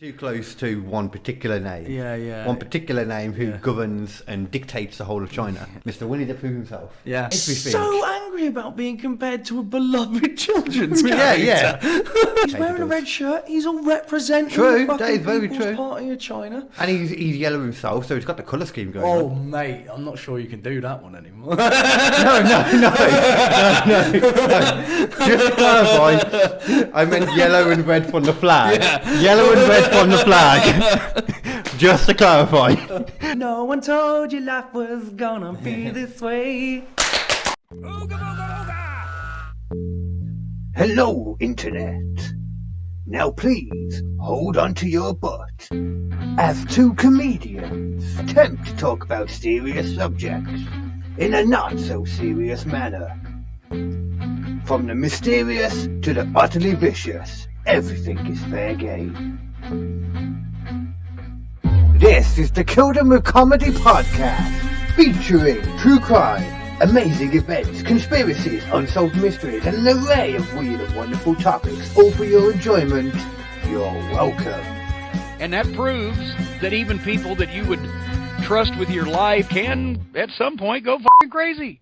Too close to one particular name. Yeah. One particular name who governs and dictates the whole of China. Mr. Winnie the Pooh himself. Yeah. Everything. So angry about being compared to a beloved children's character. Yeah. He's wearing a red shirt. He's all representing True, the that is very People's true. Party of China. And he's yellow himself, so he's got the colour scheme going Oh, on. mate, I'm not sure you can do that one anymore. No. Just to clarify, I meant yellow and red from the flag. Yeah. Yellow and red from the flag. Just to clarify. No one told you life was gonna be this way. Hello, Internet. Now please, hold on to your butt, as two comedians attempt to talk about serious subjects in a not-so-serious manner. From the mysterious to the utterly vicious, everything is fair game. This is the Kill Them With Comedy podcast, featuring true crime, amazing events, conspiracies, unsolved mysteries, and an array of weird and wonderful topics, all for your enjoyment. You're welcome. And that proves that even people that you would trust with your life can, at some point, go f***ing crazy.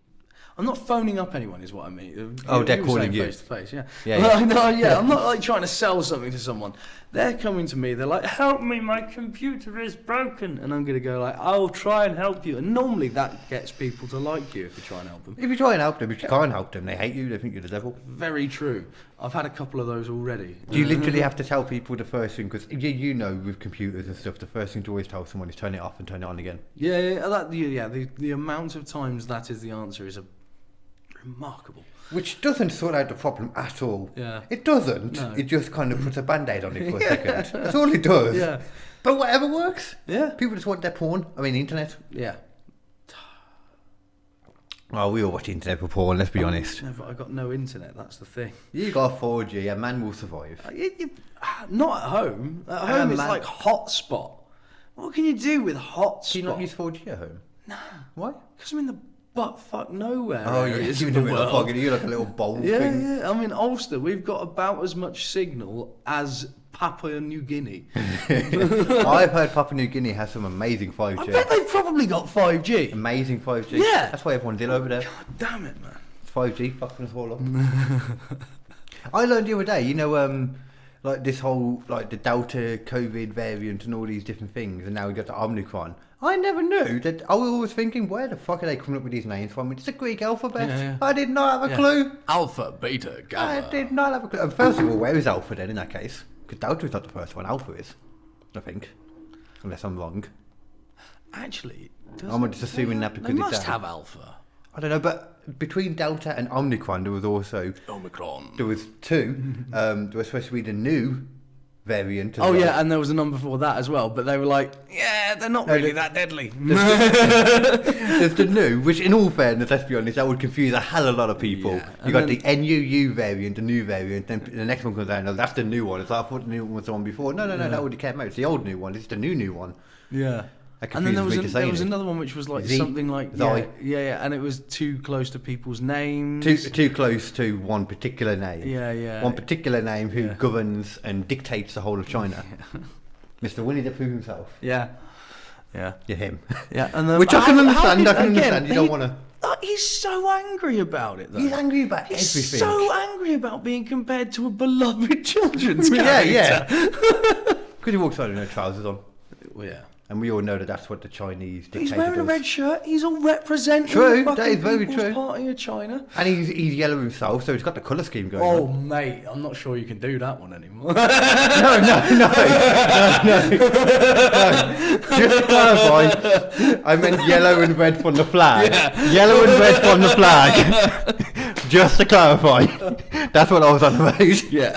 I'm not phoning up anyone, is what I mean. They're calling you. Face to face, yeah. Yeah. No, I'm not like trying to sell something to someone. They're coming to me. They're like, "Help me, my computer is broken," and I'm gonna go like, "I'll try and help you." And normally that gets people to like you if you try and help them. If you try and help them, if you can't help them, they hate you, they think you're the devil. Very true. I've had a couple of those already. Do you literally have to tell people the first thing? Because you know with computers and stuff, the first thing to always tell someone is turn it off and turn it on again. The amount of times that is the answer is remarkable. Which doesn't sort out the problem at all. Yeah. It doesn't. No. It just kind of puts a band-aid on it for a second. That's all it does. Yeah. But whatever works. Yeah. People just want their porn. I mean, internet. Yeah. Well, we all watch internet for porn, let's be honest. No, but I got no internet, that's the thing. You got 4G, a man will survive. Not at home. At home it's like hotspot. What can you do with hotspot? Do you not use 4G at home? Nah. Why? Because I'm in the butt-fuck nowhere. Oh, yeah, areas you're of in the the world. you're like a little bowl Yeah, thing. yeah. I'm in Ulster. We've got about as much signal as Papua New Guinea. I've heard Papua New Guinea has some amazing 5G. I bet they've probably got 5G. Amazing 5G. Yeah. That's why everyone's ill over there. God damn it, man. It's 5G fucking us all up. I learned the other day, like this whole, like the Delta COVID variant and all these different things, and now we got the Omicron. I never knew that. I was always thinking, where the fuck are they coming up with these names from? It's the Greek alphabet. Yeah. I did not have a clue. Alpha, beta, gamma. I did not have a clue. And first of all, where is Alpha then in that case? Because Delta is not the first one. Alpha is, I think, unless I'm wrong. Actually, I'm just assuming that because they it's must down. have alpha. I don't know, but between Delta and Omicron, there was also Omicron. there was two. There was supposed to be the new variant. As Oh well. yeah, and there was a number before that as well, but they were like, yeah, they're not really that deadly. There's the new, which in all fairness, let's be honest, that would confuse a hell of a lot of people. Yeah, You got and the NUU variant, the new variant, then the next one comes out, no, that's the new one. It's like, I thought the new one was the one before. No, that already came out. It's the old new one. It's the new one. Yeah. That And then there confuses was, me to there was say it. another one which was like Z, something like Zi. yeah, and it was too close to people's names. Too close to one particular name. Yeah. One particular name who governs and dictates the whole of China. Mr. Winnie the Pooh himself. Yeah. You're him. Yeah, and then, Which I can understand. how I can did- understand. You don't want to. He's so angry about it, though. He's angry about He's everything. so angry about being compared to a beloved children's Yeah. character. Because he walks around with no trousers on. Well, yeah. And we all know that that's what the Chinese dictator He's wearing a does. red shirt. He's all representing True, the that is very People's true. Party of China. And he's yellow himself, so he's got the colour scheme going Oh, on. mate, I'm not sure you can do that one anymore. No. Just to clarify, I meant yellow and red from the flag. Yeah. Yellow and red from the flag. Just to clarify. That's what I was on about. Yeah.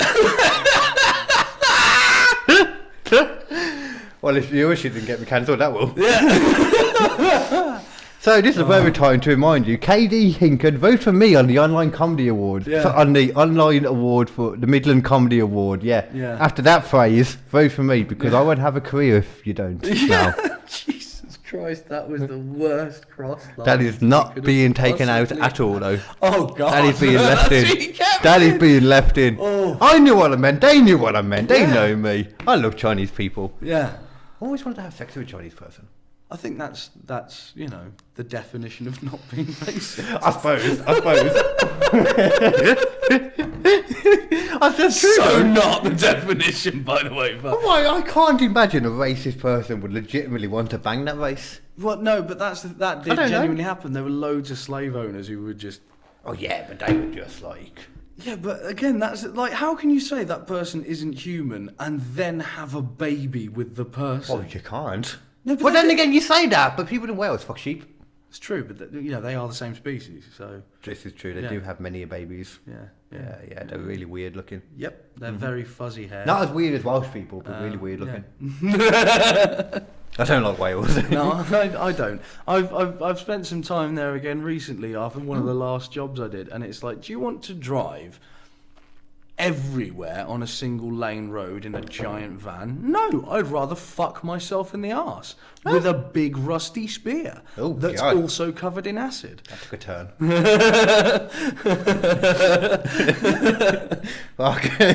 Well, if your shit didn't get me cancelled, that will. Yeah. So this is a very time to remind you, Kd Hinken, vote for me on the online comedy award. Yeah. So on the online award for the Midland Comedy Award. Yeah. After that phrase, vote for me because I won't have a career if you don't. Yeah. Now. Jesus Christ. Christ, that was the worst cross line. That is not being taken out at all, though. Oh, God. That is being left in. That is being left in. Oh. I knew what I meant. They knew what I meant. They know me. I love Chinese people. Yeah. I always wanted to have sex with a Chinese person. I think that's the definition of not being racist. I suppose. That's true. So not the definition, by the way. But Why? I can't imagine a racist person would legitimately want to bang that race. well, no, but that did don't know. genuinely happen. There were loads of slave owners who would just. Oh yeah, but they were just like. Yeah, but again, that's like, how can you say that person isn't human and then have a baby with the person? Well, you can't. No, but Well, then they- again, you say that, but people in Wales fuck sheep. It's true, but they are the same species, so This is true. They Yeah. do have many babies. yeah. Yeah, they're really weird looking. Yep, they're very fuzzy hair. Not as weird as Welsh people, but really weird looking. Yeah. I don't like Wales. No, I don't. I've spent some time there again recently after one of the last jobs I did, and it's like, do you want to drive everywhere on a single lane road in a giant van? No, I'd rather fuck myself in the arse with a big rusty spear Oh, that's God. also covered in acid. That took a turn. Okay.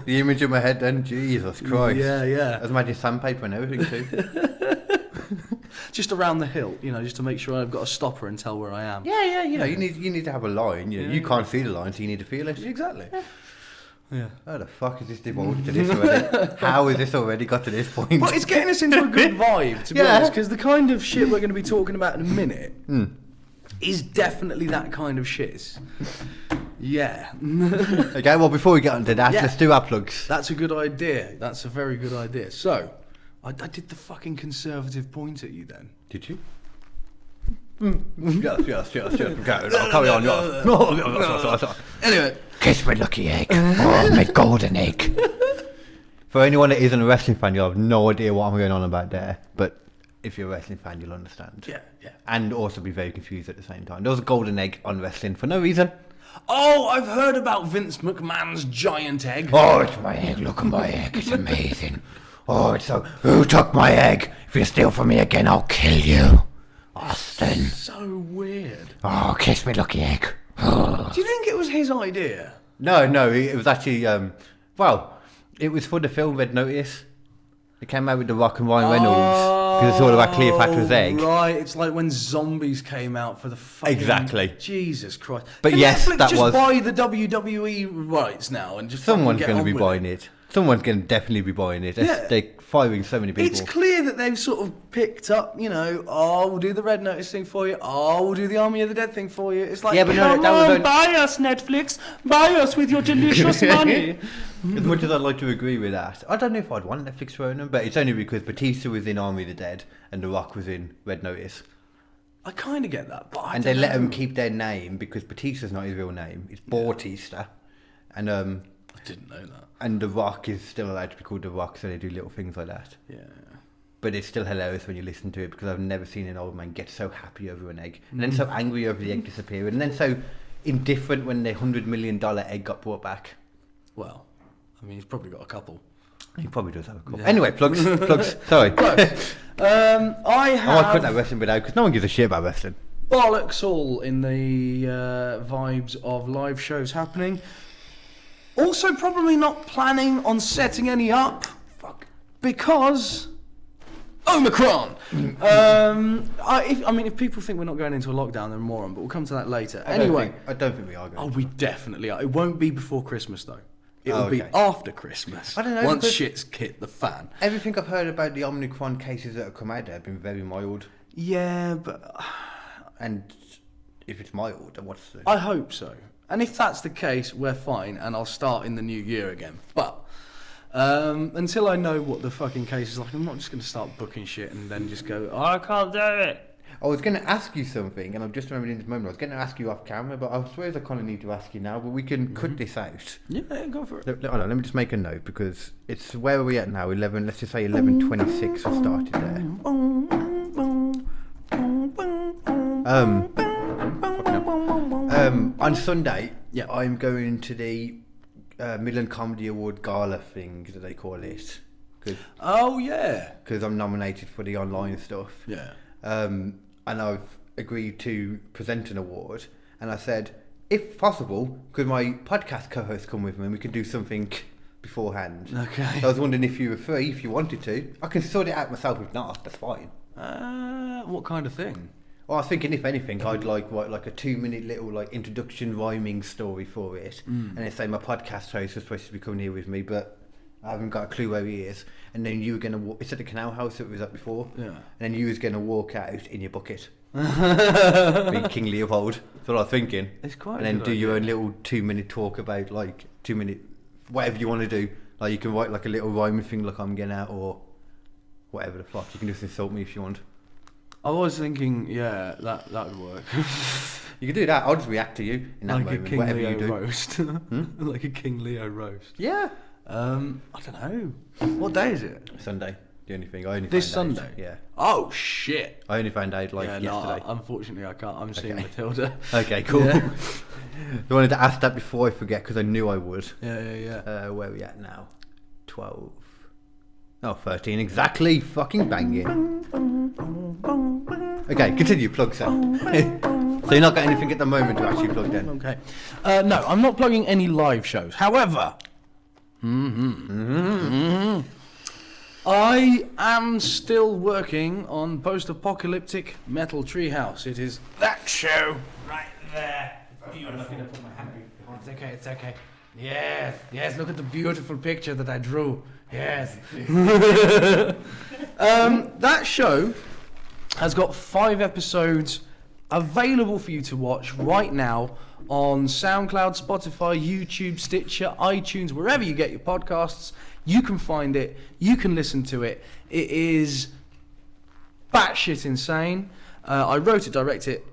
The image in my head then, Jesus Christ. Yeah. I was imagining sandpaper and everything too. Just around the hill, just to make sure I've got a stopper and tell where I am. Yeah, you need to have a line. You can't see the line, so you need to feel it. Exactly. Yeah. How the fuck has this devolved to this already? How has this already got to this point? But it's getting us into a good vibe, to be Yeah. honest, because the kind of shit we're going to be talking about in a minute is definitely that kind of shit. Yeah. Okay, well, before we get onto that, Yeah. let's do our plugs. That's a good idea. That's a very good idea. So, I did the fucking conservative point at you then. Did you? Yes. Okay, no, carry on. No. Anyway. Kiss my lucky egg. Oh, my golden egg. For anyone that isn't a wrestling fan, you'll have no idea what I'm going on about there. But if you're a wrestling fan, you'll understand. Yeah. And also be very confused at the same time. There was a golden egg on wrestling for no reason. Oh, I've heard about Vince McMahon's giant egg. Oh, it's my egg. Look at my egg. It's amazing. Oh, it's so... Who took my egg? If you steal from me again, I'll kill you. Austin. So weird. Oh, kiss me lucky egg. Do you think it was his idea? No, it was actually, it was for the film Red Notice. It came out with The Rock and Ryan Reynolds, because it's all about Cleopatra's egg. Right, it's like when Zombies came out for the fucking... Exactly. Jesus Christ. But Can yes, Netflix that just was- buy the WWE rights now and just Someone's going to be buying it. Someone's going to definitely be buying it. Yeah. They're firing so many people. It's clear that they've sort of picked up, we'll do the Red Notice thing for you. Oh, we'll do the Army of the Dead thing for you. It's like, Yeah, but no, come that was on, only- buy us, Netflix. Buy us with your delicious money. As much as I'd like to agree with that, I don't know if I'd want Netflix to own them, but it's only because Batista was in Army of the Dead and The Rock was in Red Notice. I kind of get that, but I And don't they let know. him keep their name because Batista's not his real name. It's Bautista. And I didn't know that. and The Rock is still allowed to be called The Rock, so they do little things like that. Yeah. But it's still hilarious when you listen to it because I've never seen an old man get so happy over an egg, and then so angry over the egg disappearing, and then so indifferent when the $100 million egg got brought back. Well, I mean, he's probably got a couple. He probably does have a couple. Yeah. Anyway, plugs. Sorry. I I want to cut that have wrestling bit out because no one gives a shit about wrestling. bollocks all in the vibes of live shows happening. Also, probably not planning on setting any up. Fuck. Because Omicron. If people think we're not going into a lockdown, they're a moron. But we'll come to that later. Anyway, I don't think we are going. oh, we definitely are. It won't be before Christmas though. It will be okay. after Christmas. I don't know, Once because- shit's hit the fan. Everything I've heard about the Omicron cases that have come out there have been very mild, Yeah, but and if it's mild, then what's the... I hope so. And if that's the case, we're fine, and I'll start in the new year again. But until I know what the fucking case is like, I'm not just going to start booking shit and then just go, oh, I can't do it. I was going to ask you something, and I've just remembered in this moment. I was going to ask you off camera, but I suppose I kind of need to ask you now. But we can cut this out. Yeah, go for it. Hold on, let me just make a note because it's where are we at now? 11. Let's just say 11:26. I started there. On Sunday, Yeah. I'm going to the Midland Comedy Award Gala thing, that they call it. Oh, yeah. Because I'm nominated for the online stuff. Yeah. And I've agreed to present an award. And I said, if possible, could my podcast co-host come with me and we could do something beforehand? Okay. So I was wondering if you were free, if you wanted to. I can sort it out myself. If not, that's fine. What kind of thing? Well, I was thinking, if anything, I'd write a 2-minute little introduction rhyming story for it, and then say my podcast host was supposed to be coming here with me, but I haven't got a clue where he is. And then you were gonna walk. It's at the canal house that we was at before. Yeah. And then you was gonna walk out in your bucket, being King Leopold. That's what I was thinking. It's quite. And then do your own little 2-minute talk about 2-minute whatever you want to do. Like you can write a little rhyming thing, like I'm getting out, or whatever the fuck. You can just insult me if you want. I was thinking, yeah, that would work. You can do that. I'll just react to you in that like moment, a King whatever Leo you do. roast. Like a King Leo roast. Yeah. I don't know. What day is it? Sunday. The only thing I only This found Sunday? Out, yeah. Oh shit! I only found out Yeah, yesterday. no, unfortunately I can't. I'm seeing Okay. Matilda. Okay, cool. Yeah. I wanted to ask that before I forget because I knew I would. Yeah. Where are we at now? 12. Oh, 13 exactly. Fucking banging. Okay, continue. Plug sound. So you're not got anything at the moment to actually plug in. Okay. No, I'm not plugging any live shows. However, I am still working on Post-Apocalyptic Metal Treehouse. It is that show right there. Beautiful. It's okay. Yes, look at the beautiful picture that I drew. Yes. That show has got 5 episodes available for you to watch right now on SoundCloud, Spotify, YouTube, Stitcher, iTunes, wherever you get your podcasts. You can find it. You can listen to it. It is batshit insane. I wrote it, directed it,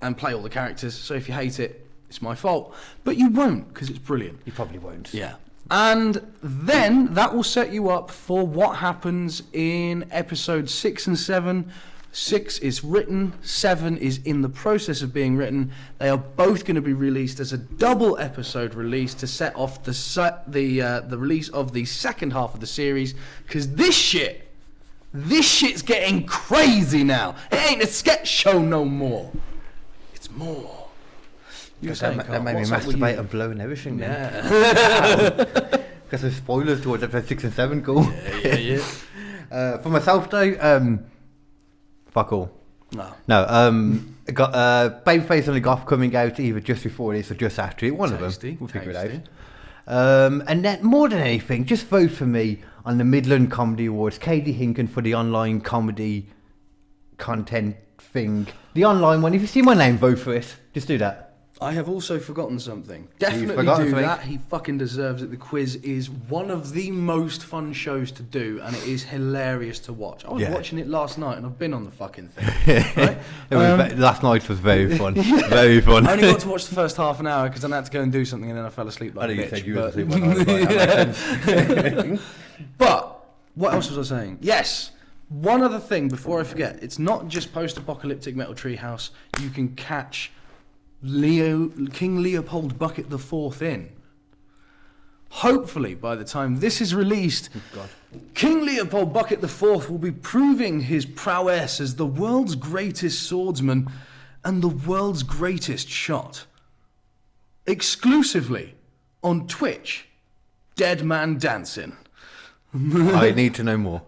and play all the characters. So if you hate it, it's my fault. But you won't, because it's brilliant. You probably won't. Yeah. And then that will set you up for what happens in episodes 6 and 7. 6 is written, 7 is in the process of being written. They are both going to be released as a double episode release to set off the release of the second half of the series. Because this shit's getting crazy now. It ain't a sketch show no more. It's more. You were saying, That Carl, made me what's up with masturbate you? and blow and everything then. Yeah. Because there's spoilers towards episode 6 and 7, cool. Yeah. For myself though, fuck all. No, I got Babyface and the Goth coming out either just before this or just after it. One of them. We'll figure it out. And then, more than anything, just vote for me on the Midland Comedy Awards. Kd Hinken for the online comedy content thing. The online one. If you see my name, vote for it. Just do that. I have also forgotten something. Definitely forgotten do something? that. He fucking deserves it. The quiz is one of the most fun shows to do, and it is hilarious to watch. I was watching it last night, and I've been on the fucking thing. Right? Last night was very fun. Very fun. I only got to watch the first half an hour because I had to go and do something, and then I fell asleep like I a know bitch. you said you were asleep when I was like, that makes sense. But what else was I saying? Yes. One other thing before I forget. It's not just Post-Apocalyptic Metal Treehouse. You can catch King Leopold Bucket the Fourth in. Hopefully, by the time this is released, King Leopold Bucket the Fourth will be proving his prowess as the world's greatest swordsman and the world's greatest shot. Exclusively on Twitch, Dead Man Dancing. I need to know more.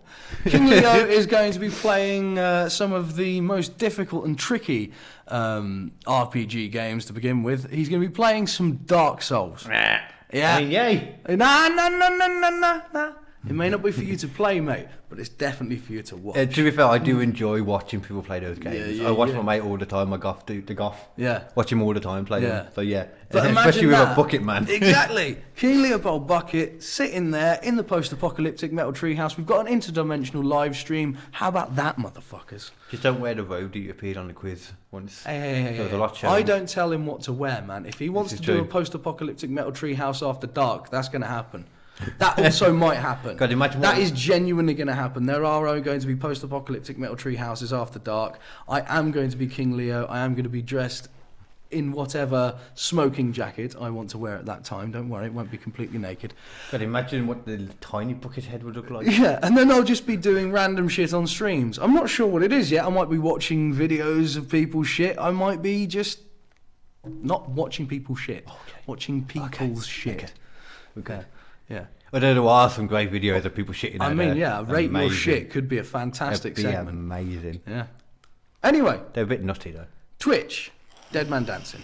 King Leo is going to be playing some of the most difficult and tricky RPG games to begin with. He's going to be playing some Dark Souls. Yeah. I mean, yay. Nah. It may not be for you to play, mate, but it's definitely for you to watch. To be fair, I do enjoy watching people play those games. Yeah, I watch my mate all the time, the Goth. Yeah. Watch him all the time play Yeah. them. So yeah. But Especially imagine with that. a bucket man. Exactly. King Leopold Bucket sitting there in the Post-Apocalyptic Metal Treehouse. We've got an interdimensional live stream. How about that, motherfuckers? Just don't wear the robe that you appeared on the quiz once. Hey. There was a lot shown. I don't tell him what to wear, man. If he wants This to is do a true. Post-Apocalyptic Metal Treehouse after dark, that's going to happen. That also might happen. God, imagine That what- is genuinely going to happen. There are going to be Post-Apocalyptic Metal Treehouses after dark. I am going to be King Leo. I am going to be dressed in whatever smoking jacket I want to wear at that time. Don't worry, it won't be completely naked. But imagine what the tiny bucket head would look like. Yeah, and then I'll just be doing random shit on streams. I'm not sure what it is yet. I might be watching videos of people's shit. I might be just not watching people's shit. Watching people's shit. Okay. Yeah. I don't know, are some great videos of people shitting. I mean, yeah, rate your shit could be a fantastic That'd be segment. amazing. Yeah. Anyway, They're a bit nutty though. Twitch, Dead Man Dancing.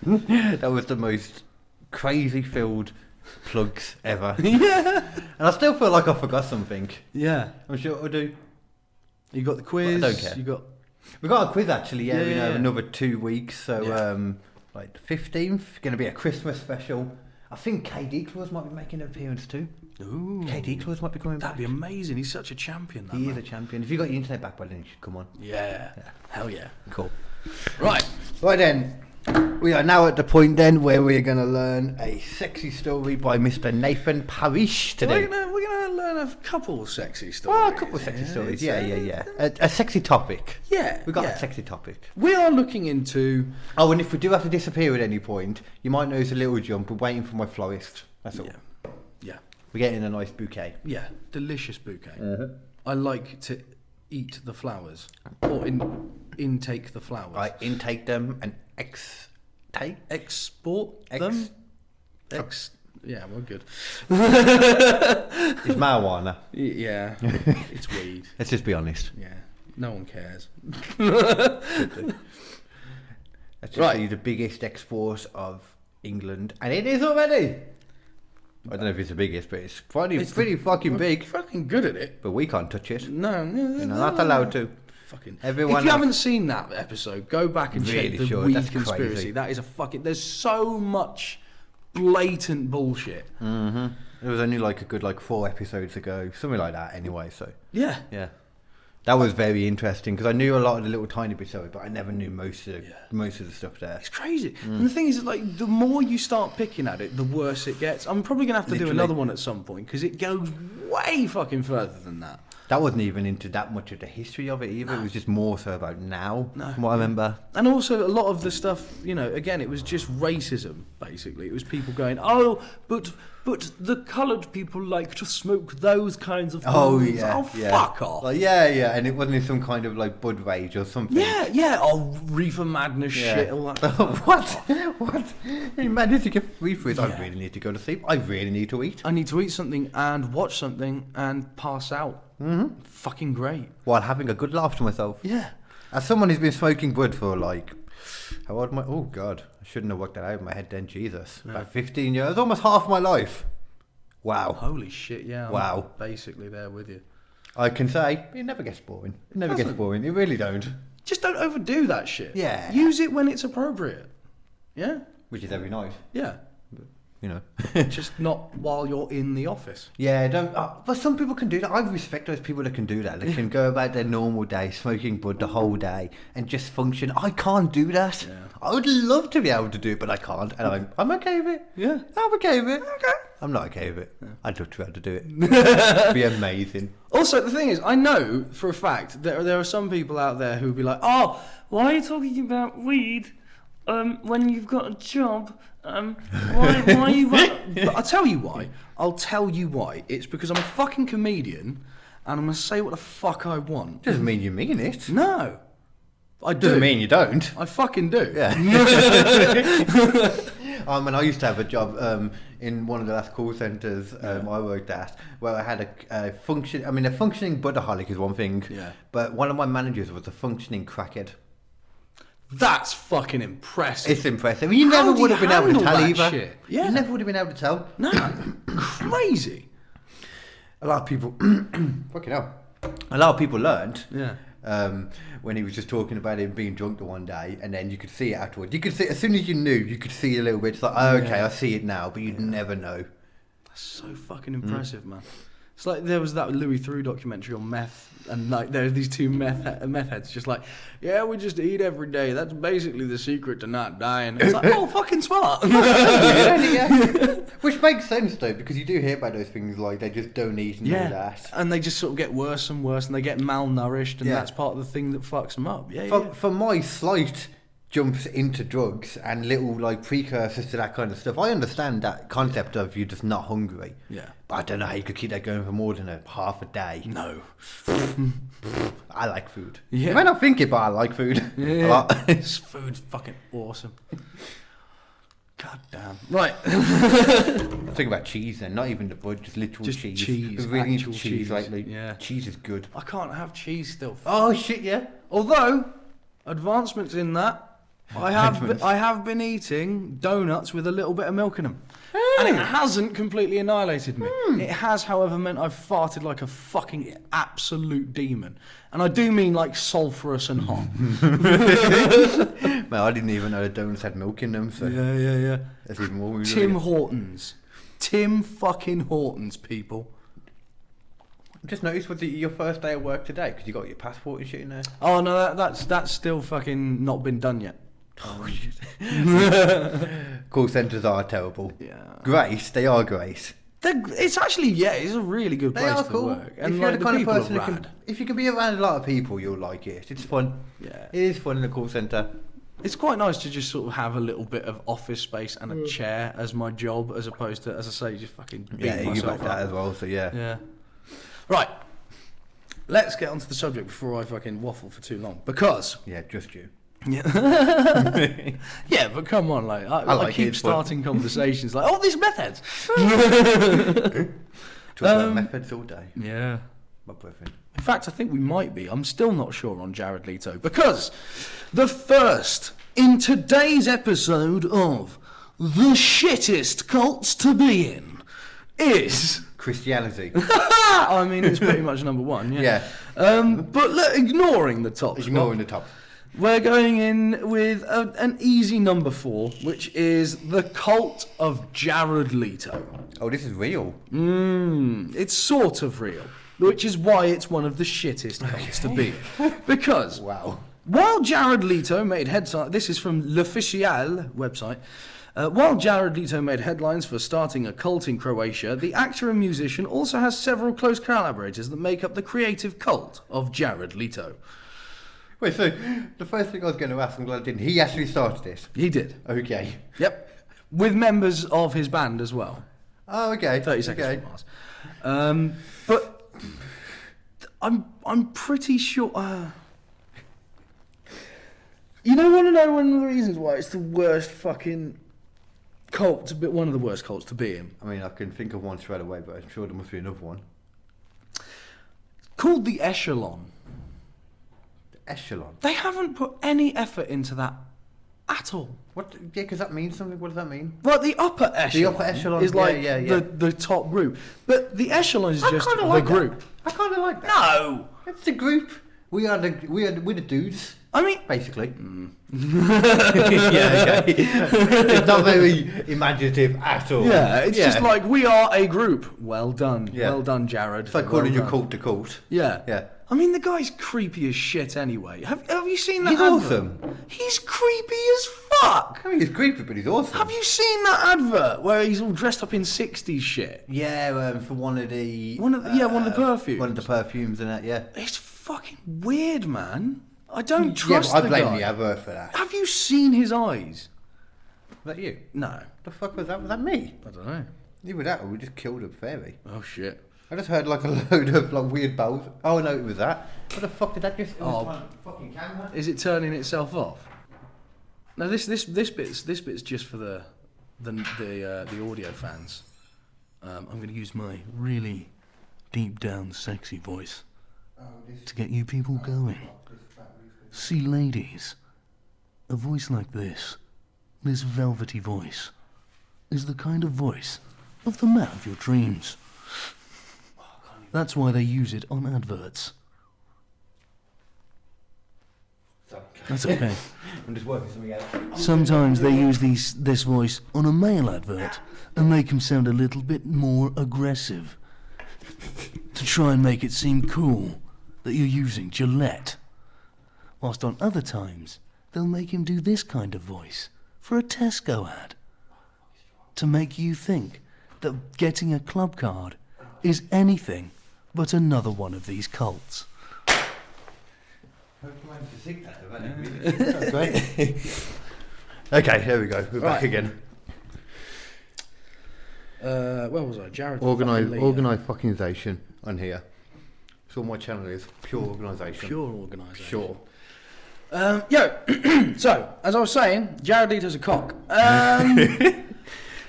That was the most crazy filled plugs ever. Yeah. And I still feel like I forgot something. Yeah. I'm sure I do. You got the quiz. I don't care. You got. We've got a quiz actually, yeah, Yeah. another 2 weeks. So Yeah. like the 15th, gonna be a Christmas special. I think Kd Claus might be making an appearance too. Ooh. Kd Claus might be coming That'd back. be amazing. He's such a champion. That He man. is a champion. If you got your internet back by then, you should come on. Yeah. Hell yeah. Cool. Right. Right then, we are now at the point then where we are going to learn a sexy story by Mr. Nathan Parish today. We're gonna learn a couple of sexy stories. Well, a couple of sexy stories. Yeah. A sexy topic. Yeah. We got yeah. a sexy topic. We are looking into. Oh, and if we do have to disappear at any point, you might notice a little jump. We're waiting for my florist. That's all. Yeah. We're getting a nice bouquet. Yeah. Delicious bouquet. Mm-hmm. I like to eat the flowers or intake the flowers. I intake them and Export them. Yeah, we're good. It's marijuana. Yeah, it's weed. Let's just be honest. Yeah, no one cares. That's Right. actually the biggest export of England, and it is already. I don't know if it's the biggest, but it's pretty fucking We're big. fucking good at it. But we can't touch it. No, You're not allowed to. Fucking. Everyone If you have- haven't seen that episode, go back and Really check the should. weed That's conspiracy. crazy. That is a fucking. There's so much blatant bullshit. Mm-hmm. It was only like a good 4 episodes ago, something like that. Anyway, so Yeah. that was very interesting because I knew a lot of the little tiny bits of it, but I never knew most of the stuff there. It's crazy. And the thing is, like, the more you start picking at it, the worse it gets. I'm probably going to have to do Literally. another one at some point because it goes way fucking further than that. That wasn't even into that much of the history of it either. It was just more so about now, from what I remember. And also, a lot of the stuff, again, it was just racism, basically. It was people going, oh, but the coloured people like to smoke those kinds of things. Oh, yeah. Fuck off. Like, yeah. And it wasn't in some kind of Bud Rage or something. Yeah. Oh, reefer madness shit, all that. What? You managed to get free food. I really need to go to sleep. I really need to eat. I need to eat something and watch something and pass out. Mm-hmm. Fucking great. While having a good laugh to myself. Yeah. As someone who's been smoking bud for how old am I? Oh God, I shouldn't have worked that out in my head then. Jesus, about 15 years, almost half my life. Wow. Holy shit, yeah. Wow. I'm basically there with you. I can say it never gets boring. It never gets boring. It really don't. Just don't overdo that shit. Yeah. Use it when it's appropriate. Yeah? Which is every night. Yeah. Just not while you're in the office. Yeah, don't. But some people can do that. I respect those people that can do that. They can go about their normal day, smoking bud the whole day, and just function. I can't do that. Yeah. I would love to be able to do it, but I can't. And I'm okay with it. Yeah. I'm okay with it. Okay. I'm not okay with it. I'd love to be able to do it. It'd be amazing. Also, the thing is, I know for a fact that there are some people out there who would be like, oh, why are you talking about weed when you've got a job? Why are you... But I'll tell you why. It's because I'm a fucking comedian and I'm going to say what the fuck I want. Doesn't mean you mean it. No. I do. Doesn't mean you don't. I fucking do. Yeah. And I used to have a job in one of the last call centres I worked at, where I had a functioning budaholic is one thing, but one of my managers was a functioning crackhead. That's fucking impressive. It's impressive. You never would have been able to tell either. Shit? Yeah. You never would have been able to tell. No. Crazy. A lot of people... fucking hell. A lot of people learned. Yeah. When he was just talking about him being drunk the one day, and then you could see it afterwards. You could see, as soon as you knew, you could see a little bit. It's like, oh, okay, I see it now, but you'd never know. That's so fucking impressive, man. It's like there was that Louis Theroux documentary on meth, and there's these two meth heads just like, yeah, we just eat every day. That's basically the secret to not dying. It's like, oh, fucking smart. Which makes sense though, because you do hear about those things like they just don't eat and do that. And they just sort of get worse and worse, and they get malnourished, and that's part of the thing that fucks them up. For my slight jumps into drugs and little like precursors to that kind of stuff. I understand that concept of you're just not hungry. Yeah. But I don't know how you could keep that going for more than half a day. No. I like food. Yeah. You might not think it, but I like food a lot. This food's fucking awesome. God damn. Right. Think about cheese then, not even the bud, just literal Just cheese. cheese, We really need actual cheese cheese. lately. Yeah. Cheese is good. I can't have cheese still. Oh shit, yeah. Although, advancements in that, I have been eating donuts with a little bit of milk in them. And it hasn't completely annihilated me. It has, however, meant I've farted like a fucking absolute demon. And I do mean like sulphurous and hot. Well, I didn't even know the donuts had milk in them, so Yeah. that's even more weird. Tim Hortons. Tim fucking Hortons, people. I just noticed, was it your first day at work today? Because you got your passport and shit in there. Oh no, that's still fucking not been done yet. Oh shit. Call centres are terrible. Yeah. Grace, they are Grace. It's actually, it's a really good They place are to cool. work. If And you're like, the kind of people person are that can, rad. if you can be around a lot of people, you'll like it. It's fun. Yeah. It is fun in the call centre. It's quite nice to just sort of have a little bit of office space and a chair as my job, as opposed to, as I say, just fucking beat Yeah, you myself like that up. as well. So yeah. Yeah. Right. Let's get onto the subject before I fucking waffle for too long. Because... Yeah, just you. Yeah. Yeah, but come on, like I like keep it, it's fun. starting conversations like, oh, these methods. Talk about methods all day. Yeah. My boyfriend. In fact, I think we might be. I'm still not sure on Jared Leto, because the first in today's episode of The Shittest Cults to Be In is... Christianity. I mean, it's pretty much number one, yeah. But ignoring the top spot, Ignoring the top. we're going in with an easy number 4, which is the cult of Jared Leto. Oh, this is real. It's sort of real, which is why it's one of the shittest cults to be in. Because Wow. while Jared Leto made headlines, this is from L'Official website. While Jared Leto made headlines for starting a cult in Croatia, the actor and musician also has several close collaborators that make up the creative cult of Jared Leto. Wait, so the first thing I was going to ask, I'm glad I didn't. He actually started this. He did. Okay. Yep. With members of his band as well. Oh, okay. 30 seconds Okay. from Mars. But I'm pretty sure... You don't want to know one of the reasons why it's the worst fucking cult to be, one of the worst cults to be in. I mean, I can think of one straight away, but I'm sure there must be another one. Called the Echelon. The Echelon. They haven't put any effort into that at all. What? Yeah, because that means something. What does that mean? Well, the upper echelon, upper echelon, is like yeah. The top group. But the echelon is I just kinda the like group. that. I kind of like that. No! It's the group. We're the dudes, I mean, basically. Yeah, okay. It's not very imaginative at all. yeah, it's just like, we are a group. Well done. Yeah. Well done, Jared. It's like Well calling your done. cult to cult. Yeah. Yeah. I mean, the guy's creepy as shit anyway. Have you seen that He's advert? awesome. He's creepy as fuck. I mean, he's creepy, but he's awesome. Have you seen that advert where he's all dressed up in 60s shit? Yeah, for one of the... One of the perfumes. One of the perfumes and that, yeah. It's fucking weird, man. I don't Yeah, trust but I the blame guy. the advert for that. Have you seen his eyes? Was that you? No. The fuck was that? Was that me? I don't know. Either that or we just killed a fairy. Oh shit. I just heard like a load of like weird bells. Oh no, it was that. What the fuck did that just... Oh. Fucking camera. Is it turning itself off? No, this bit's just for the audio fans. I'm going to use my really deep down sexy voice to get you people going. See, ladies, a voice like this velvety voice, is the kind of voice of the man of your dreams. That's why they use it on adverts. That's okay. I'm just working something out. Sometimes they use this voice on a male advert and make him sound a little bit more aggressive to try and make it seem cool that you're using Gillette. Whilst on other times, they'll make him do this kind of voice for a Tesco ad to make you think that getting a club card is anything but another one of these cults. Great. Okay, here we go. We're back again. Where was I? Jared. Organised fuckingization on here. That's all my channel is. Pure organisation. Pure organisation. Sure. So, as I was saying, Jared Leto's a cock.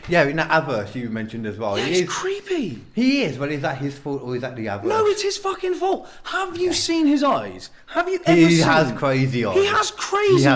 Yeah, in that adverse you mentioned as well. Yeah, he's creepy. He is, but is that his fault or is that the adverse? No, it's his fucking fault. Have you seen his eyes? Have you ever seen? He has crazy eyes. He has crazy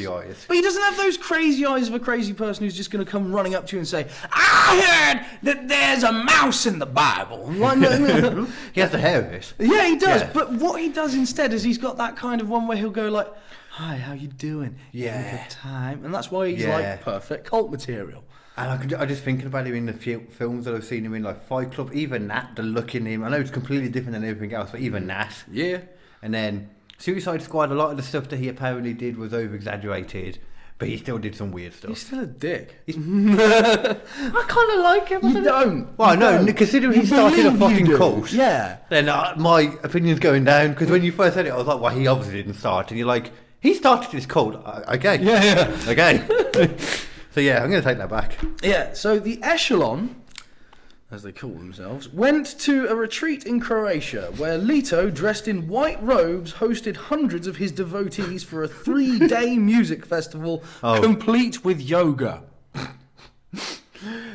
eyes. But he doesn't have those crazy eyes of a crazy person who's just going to come running up to you and say, I heard that there's a mouse in the Bible. He has the hair of it. Yeah, he does. Yeah. But what he does instead is he's got that kind of one where he'll go like, hi, how you doing? Yeah. Good time. And that's why he's like perfect cult material. And I'm just thinking about him in the films that I've seen him in, like Fight Club, even that, the look in him. I know it's completely different than everything else, but even that. Yeah. And then Suicide Squad, a lot of the stuff that he apparently did was over-exaggerated, but he still did some weird stuff. He's still a dick. I kind of like him. You don't. Well, no, considering he started a fucking cult. Yeah. Then my opinion's going down, because when you first said it, I was like, well, he obviously didn't start. And you're like, he started this cult. Okay. Yeah. Okay. So yeah, I'm going to take that back. Yeah, so the Echelon, as they call themselves, went to a retreat in Croatia where Leto, dressed in white robes, hosted hundreds of his devotees for a 3-day music festival complete with yoga.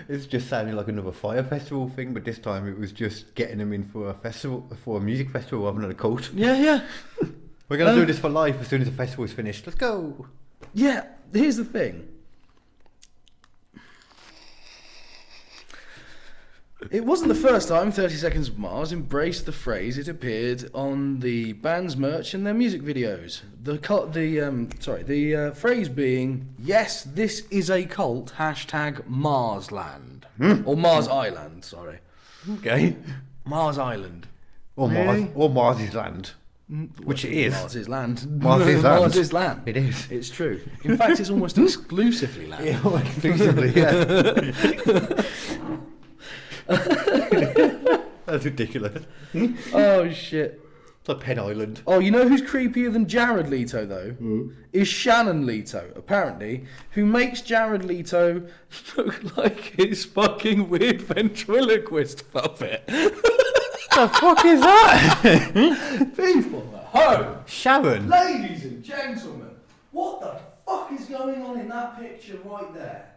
It's just sounding like another fire festival thing, but this time it was just getting them in for a music festival rather than a cult. Yeah. We're going to do this for life as soon as the festival is finished. Let's go. Yeah, here's the thing. It wasn't the first time 30 Seconds of Mars embraced the phrase. It appeared on the band's merch and their music videos. The phrase being, yes, this is a cult, #Marsland. Or Mars Island, sorry. Okay. Mars Island. Or Mars' land. Which it is. Mars is land. Mars is land. Mars is land. It is. It's true. In fact, it's almost exclusively land. Yeah, exclusively, yeah. That's ridiculous. Oh shit. It's like Penn Island. Oh, you know who's creepier than Jared Leto though? Is Shannon Leto, apparently, who makes Jared Leto look like his fucking weird ventriloquist puppet. The fuck is that? People at home, Sharon. ladies and gentlemen, what the fuck is going on in that picture right there?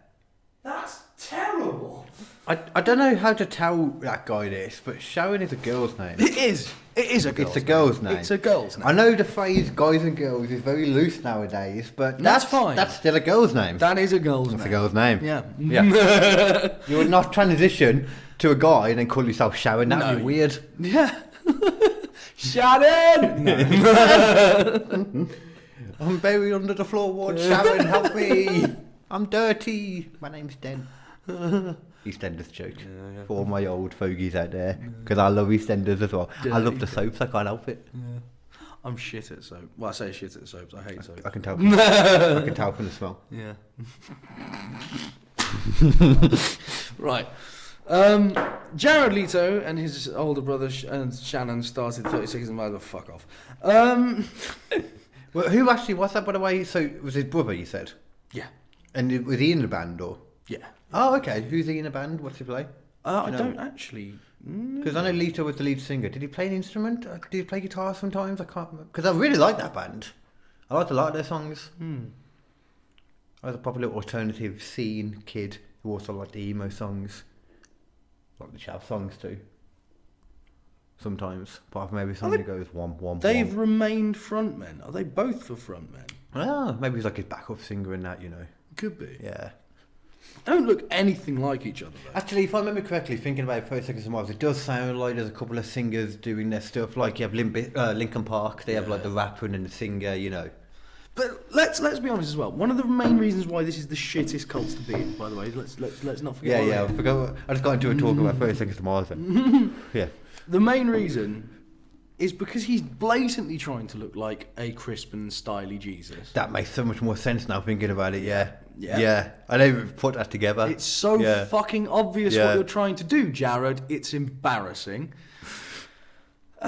That's terrible. I don't know how to tell that guy this, but Sharon is a girl's name. It is. It is a girl's It's a girl's name. It's a girl's name. I know the phrase guys and girls is very loose nowadays, but That's fine. That's still a girl's name. That is a girl's name. That's a girl's name. Yeah. Yeah. You would not transition to a guy and then call yourself Sharon. That would be weird. Yeah. Sharon! No. I'm buried under the floorboard. Sharon, help me. I'm dirty. My name's Den. EastEnders joke for all my old fogies out there, because I love EastEnders as well. I love the soaps. I can't help it. Yeah. I'm shit at soap. Well, I say shit at soaps. I hate soap. I can tell. I can tell from the smell. Yeah. Right. Jared Leto and his older brother and Shannon started 30 Seconds of Mars. Fuck off. Well, who actually was that, by the way? So it was his brother, you said? Yeah. And was he in the band, or? Yeah. Oh, okay. Who's he in the band? What's he play? I don't actually. Because I know Leto was the lead singer. Did he play an instrument? Did he play guitar sometimes? I can't remember. Because I really like that band. I liked a lot of their songs. I was a proper little alternative scene kid who also liked the emo songs. Like the chav songs too. Sometimes. Apart from every song that goes womp. They've remained frontmen. Are they both the frontmen? Ah, maybe he's like his backup singer and that, you know. Could be. Yeah. Don't look anything like each other though. Actually, if I remember correctly, thinking about 30 Seconds of Mars, it does sound like there's a couple of singers doing their stuff. Like you have Linkin Park, they have like the rapper and then the singer, you know. But let's be honest as well. One of the main reasons why this is the shittest cult to be in, by the way, let's not forget. Yeah, I forgot. I just got into a talk about 30 Seconds of Mars then. Yeah. The main reason is because he's blatantly trying to look like a crisp and styly Jesus. That makes so much more sense now thinking about it, yeah. Yeah. I never put that together. It's so fucking obvious what you're trying to do, Jared. It's embarrassing.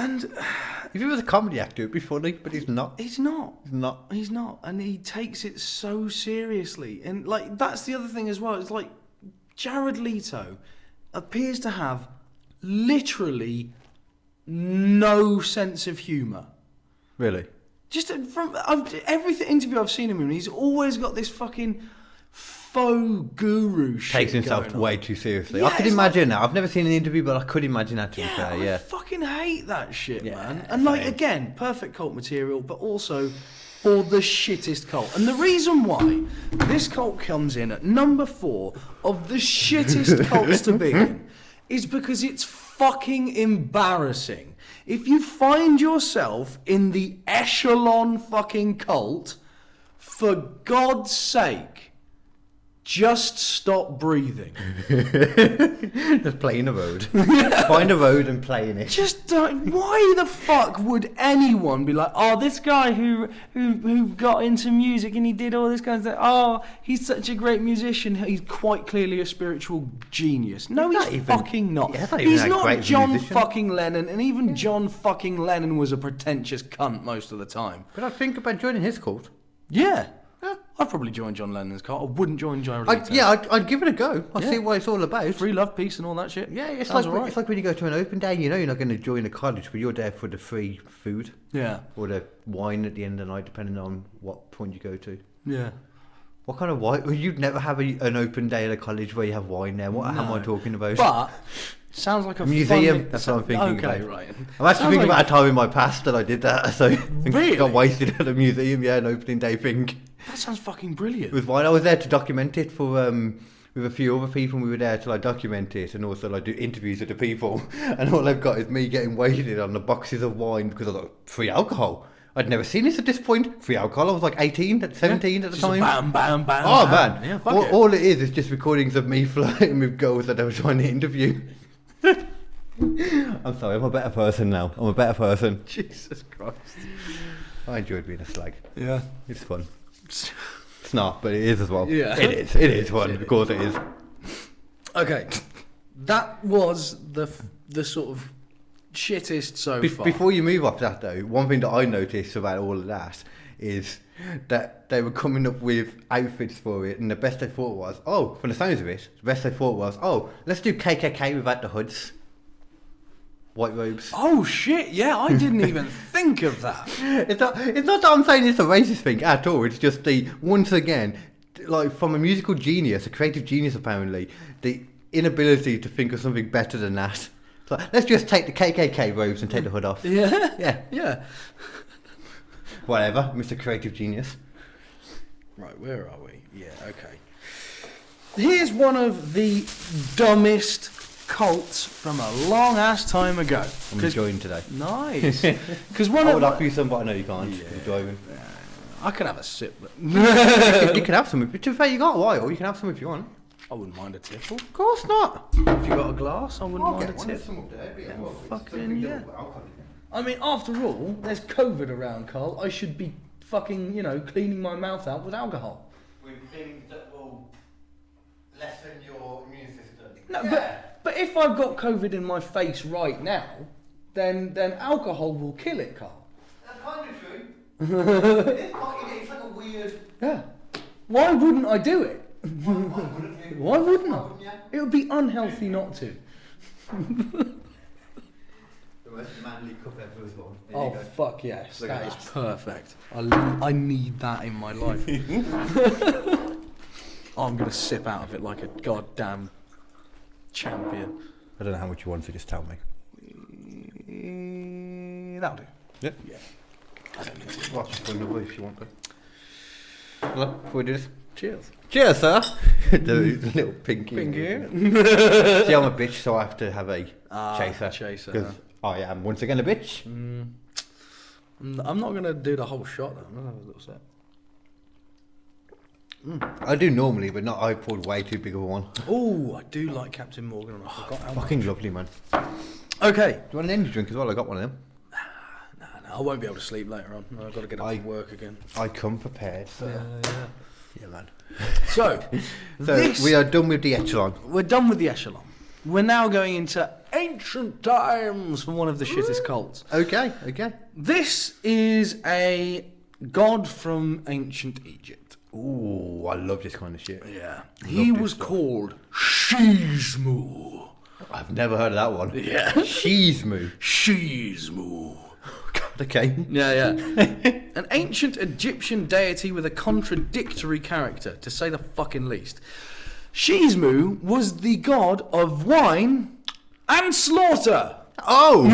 And if he was a comedy actor, it'd be funny, but he's not. he's not. He's not. He's not. And he takes it so seriously. And, like, that's the other thing as well. It's like Jared Leto appears to have literally no sense of humour. Really? Just from every interview I've seen him in, he's always got this fucking faux guru shit. Takes himself going on. way too seriously. Yeah, I could it's imagine that. I've never seen an interview, but I could imagine that, to be fair, I yeah. fucking hate that shit, Yeah, man. And, like, same. again, perfect cult material, but also for the shittest cult. And the reason why this cult comes in at number 4 of the shittest cults to be in is because it's fucking embarrassing. If you find yourself in the Echelon fucking cult, for God's sake, just stop breathing. Just playing a road. Find a road and play in it. Just don't. Why the fuck would anyone be like, oh, this guy who got into music and he did all this kind of stuff. Oh, he's such a great musician. He's quite clearly a spiritual genius. No, He's he's not even- fucking not. yeah, he's not even He's that not great John musician. fucking Lennon, and even John fucking Lennon was a pretentious cunt most of the time. But I think about joining his cult. Yeah. I'd probably join John Lennon's cult. I wouldn't join Jared Leto. I'd give it a go. I'll see what it's all about. Free love, peace, and all that shit. Yeah, it's Sounds like alright. it's like when you go to an open day. You know you're not going to join a college, but you're there for the free food Yeah. or the wine at the end of the night, depending on what point you go to. Yeah. What kind of wine? Well, you'd never have an open day at a college where you have wine there. What am I talking about? But sounds like a Museum, fun- that's what I'm thinking okay, about. right. I'm actually Sounds thinking like- about a time in my past that I did that. So Really? got wasted at a museum. Yeah, an opening day thing. That sounds fucking brilliant. With wine, I was there to document it for with a few other people. And we were there to like document it and also like do interviews with the people. And all I've got is me getting wasted on the boxes of wine because I got free alcohol. I'd never seen this at this point. Free alcohol. I was like 18, 17 at the Just time. Bam, bam, bam. Oh bam. man! Yeah, fuck it. All it is just recordings of me flirting with girls that I was trying to interview. I'm sorry, I'm a better person now. I'm a better person. Jesus Christ. I enjoyed being a slag. Yeah. It's fun. It's not, but it is as well. Yeah. It is. It is fun. Of course it is. Okay. That was the sort of shittest so far. Before you move off that though, one thing that I noticed about all of that is that they were coming up with outfits for it, and the best they thought was, oh, from the sounds of it, the best they thought was, oh, let's do KKK without the hoods. White robes. Oh shit, yeah, I didn't even think of that. It's not that I'm saying it's a racist thing at all. It's just once again, like from a musical genius, a creative genius apparently, the inability to think of something better than that. It's like, let's just take the KKK robes and take the hood off. Yeah. Yeah. Yeah. Whatever, Mr. Creative Genius. Right, where are we? Yeah, okay. Here's one of the dumbest cults from a long ass time ago. I'm enjoying today. Nice. Because one I of would offer you some, but I know you can't. Yeah. You're driving. I could have a sip. But You can have some. To be fair, you got a while. You can have some if you want. I wouldn't mind a tipple. Of course not. If you got a glass, I wouldn't mind a tip. Fucking yeah. I mean, after all, there's COVID around, Carl. I should be fucking, cleaning my mouth out with alcohol. With things that will lessen your immune system. No, but if I've got COVID in my face right now, then alcohol will kill it, Carl. That's kind of true. It's like a weird. Yeah. Why wouldn't I do it? Why wouldn't I? It would be unhealthy not to. The most manly cup ever as well. Oh, fuck yes. Look at That is that. perfect. I need that in my life. I'm going to sip out of it like a goddamn champion. I don't know how much you want, so just tell me. That'll do. Yeah. Yeah. I don't need to. Well, just put another if you want to. Well, before we do this. Cheers. Cheers, sir. The little pinky. See, I'm a bitch, so I have to have a chaser. Chaser. 'Cause I am once again a bitch. I'm not going to do the whole shot though. I'm going to have a little sip. I do normally, but not. I poured way too big of a one. Oh, I do like Captain Morgan, and I forgot how much. Fucking lovely, man. Okay. Do you want an energy drink as well? I got one of them. No, I won't be able to sleep later on. I've got to get up and work again. I come prepared. So. Yeah. Yeah, man. So So we are done with the Echelon. we're done with the Echelon. We're now going into ancient times from one of the shittest cults. Okay. This is a god from ancient Egypt. Ooh, I love this kind of shit. Yeah. He was called Shizmu. I've never heard of that one. Yeah. Shizmu. Shizmu. Okay. Yeah. An ancient Egyptian deity with a contradictory character, to say the fucking least. Shizmu was the god of wine and slaughter. Oh!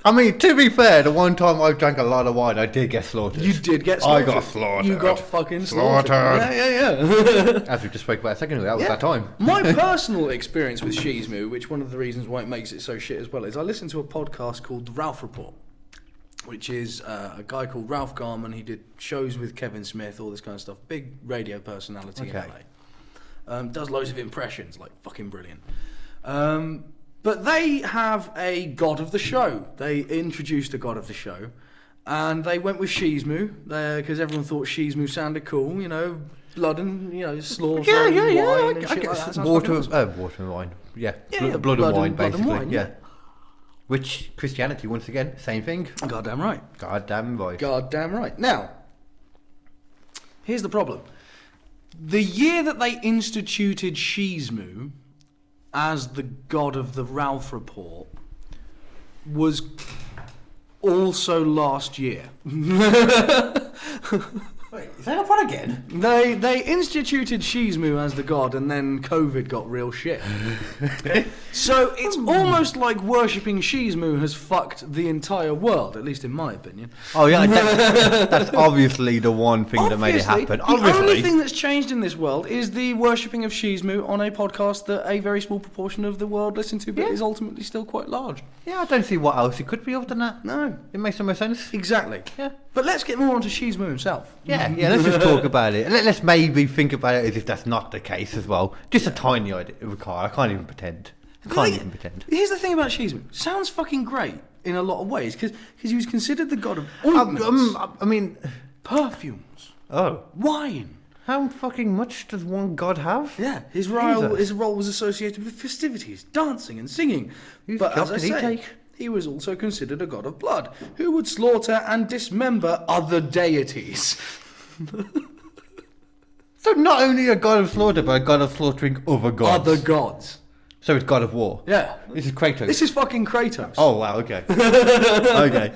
I mean, to be fair, the one time I drank a lot of wine, I did get slaughtered. You did get slaughtered. I got slaughtered. You got fucking slaughtered. Yeah. As we just spoke about a second ago, that was that time. My personal experience with Shizmu, which one of the reasons why it makes it so shit as well, is I listened to a podcast called The Ralph Report, which is a guy called Ralph Garman. He did shows with Kevin Smith, all this kind of stuff. Big radio personality in LA. Does loads of impressions, like fucking brilliant. But they have a god of the show. They introduced a god of the show, and they went with Shizmu because everyone thought Shizmu sounded cool. You know, blood and slaughter. And wine and I shit guess like that. water and wine. Yeah, blood and wine, basically. Yeah. Which Christianity, once again, same thing. Goddamn right. Goddamn right. Goddamn right. Now, here's the problem. The year that they instituted Shizmu as the god of the Ralph Report was also last year. Wait, is that one again? They instituted Shizmu as the god, and then COVID got real shit. So it's almost like worshipping Shizmu has fucked the entire world, at least in my opinion. Oh yeah, that's obviously the one thing that made it happen. The only thing that's changed in this world is the worshipping of Shizmu on a podcast that a very small proportion of the world listen to, but is ultimately still quite large. Yeah, I don't see what else it could be other than that. No. It makes no more sense. Exactly. Yeah. But let's get more onto Shizmu himself. Yeah, let's just talk about it. Let's maybe think about it as if that's not the case as well. Just a tiny idea of a car. I can't even pretend. Here's the thing about Shizmu. Sounds fucking great in a lot of ways, because he was considered the god of ointments, I mean... perfumes, wine. How fucking much does one god have? Yeah, his role was associated with festivities, dancing and singing. But as I say, he was also considered a god of blood, who would slaughter and dismember other deities. So not only a god of slaughter, but a god of slaughtering other gods. Other gods. So it's god of war. Yeah. This is Kratos. This is fucking Kratos. Oh wow, okay. Okay.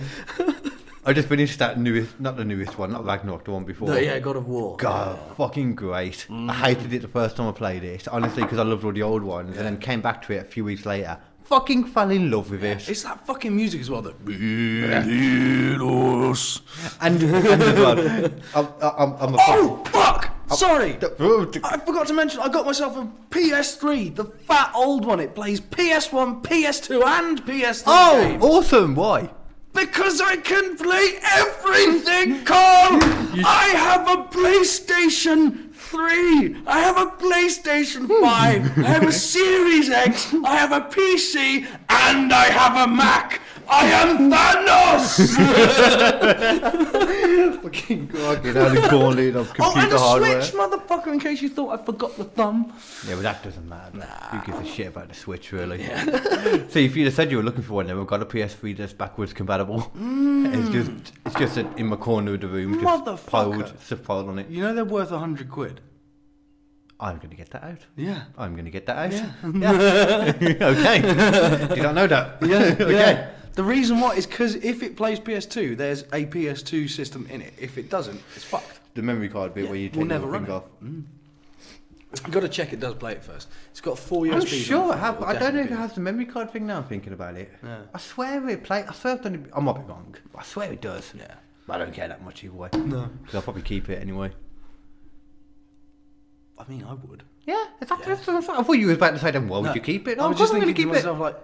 I just finished that not the newest one, not Ragnarok, the one before. Yeah, God of War. God, fucking great. I hated it the first time I played it, honestly, because I loved all the old ones, and then came back to it a few weeks later. Fucking fell in love with it. It's that fucking music as well. That and as well, I'm a oh fuck! Sorry, I forgot to mention. I got myself a PS3, the fat old one. It plays PS1, PS2, and PS3 games. Awesome! Why? Because I can play everything, Carl! I have a PlayStation 3! I have a PlayStation 5! I have a Series X! I have a PC! And I have a Mac! I am Thanos! Fucking God, get out of gauntlet of computer hardware. And a Switch, motherfucker, in case you thought I forgot the thumb. Yeah, but that doesn't matter. Nah. Who gives a shit about the Switch, really? Yeah. See, if you'd have said you were looking for one, then we've got a PS3 that's backwards compatible. It's just in my corner of the room, just piled on it. You know they're worth £100. I'm going to get that out. Yeah. I'm going to get that out. Yeah. Okay. Did I know that? Yeah. Okay. Yeah. The reason why is because if it plays PS2, there's a PS2 system in it. If it doesn't, it's fucked. The memory card bit where you take the thing off. You've got to check it does play it first. It's got 4 USBs. I'm sure it has. I don't know if it has the memory card thing now. I'm thinking about it. Yeah. I swear it plays. I might be wrong. But I swear it does. Yeah. But I don't care that much either way. No. Because I'll probably keep it anyway. I mean, I would. Yeah, exactly. Yeah. I thought you were about to say, then, well, would you keep it? No, I was just thinking to myself, like,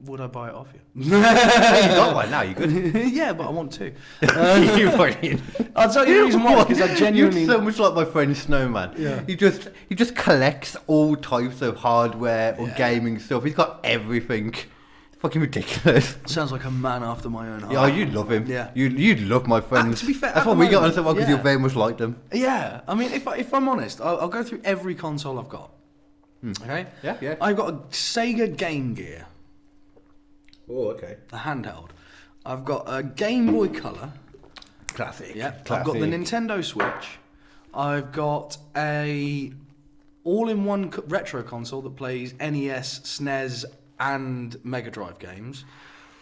would I buy it off you? You got one now, you good? Yeah, but I want to. I'll tell you the reason why, because I genuinely... You're so much like my friend Snowman. Yeah. He just collects all types of hardware or gaming stuff. He's got everything. Fucking ridiculous. Sounds like a man after my own heart. Yeah, you'd love him. Yeah. You'd love my friends. To be fair, that's at why the we got on moment, so well, because yeah. you very much like them. Yeah, I mean, if I'm honest, I'll go through every console I've got. Okay? Yeah. I've got a Sega Game Gear, Oh, okay. a handheld. I've got a Game Boy Color. Classic. Yeah. Classic. I've got the Nintendo Switch. I've got a all-in-one retro console that plays NES, SNES, and Mega Drive games.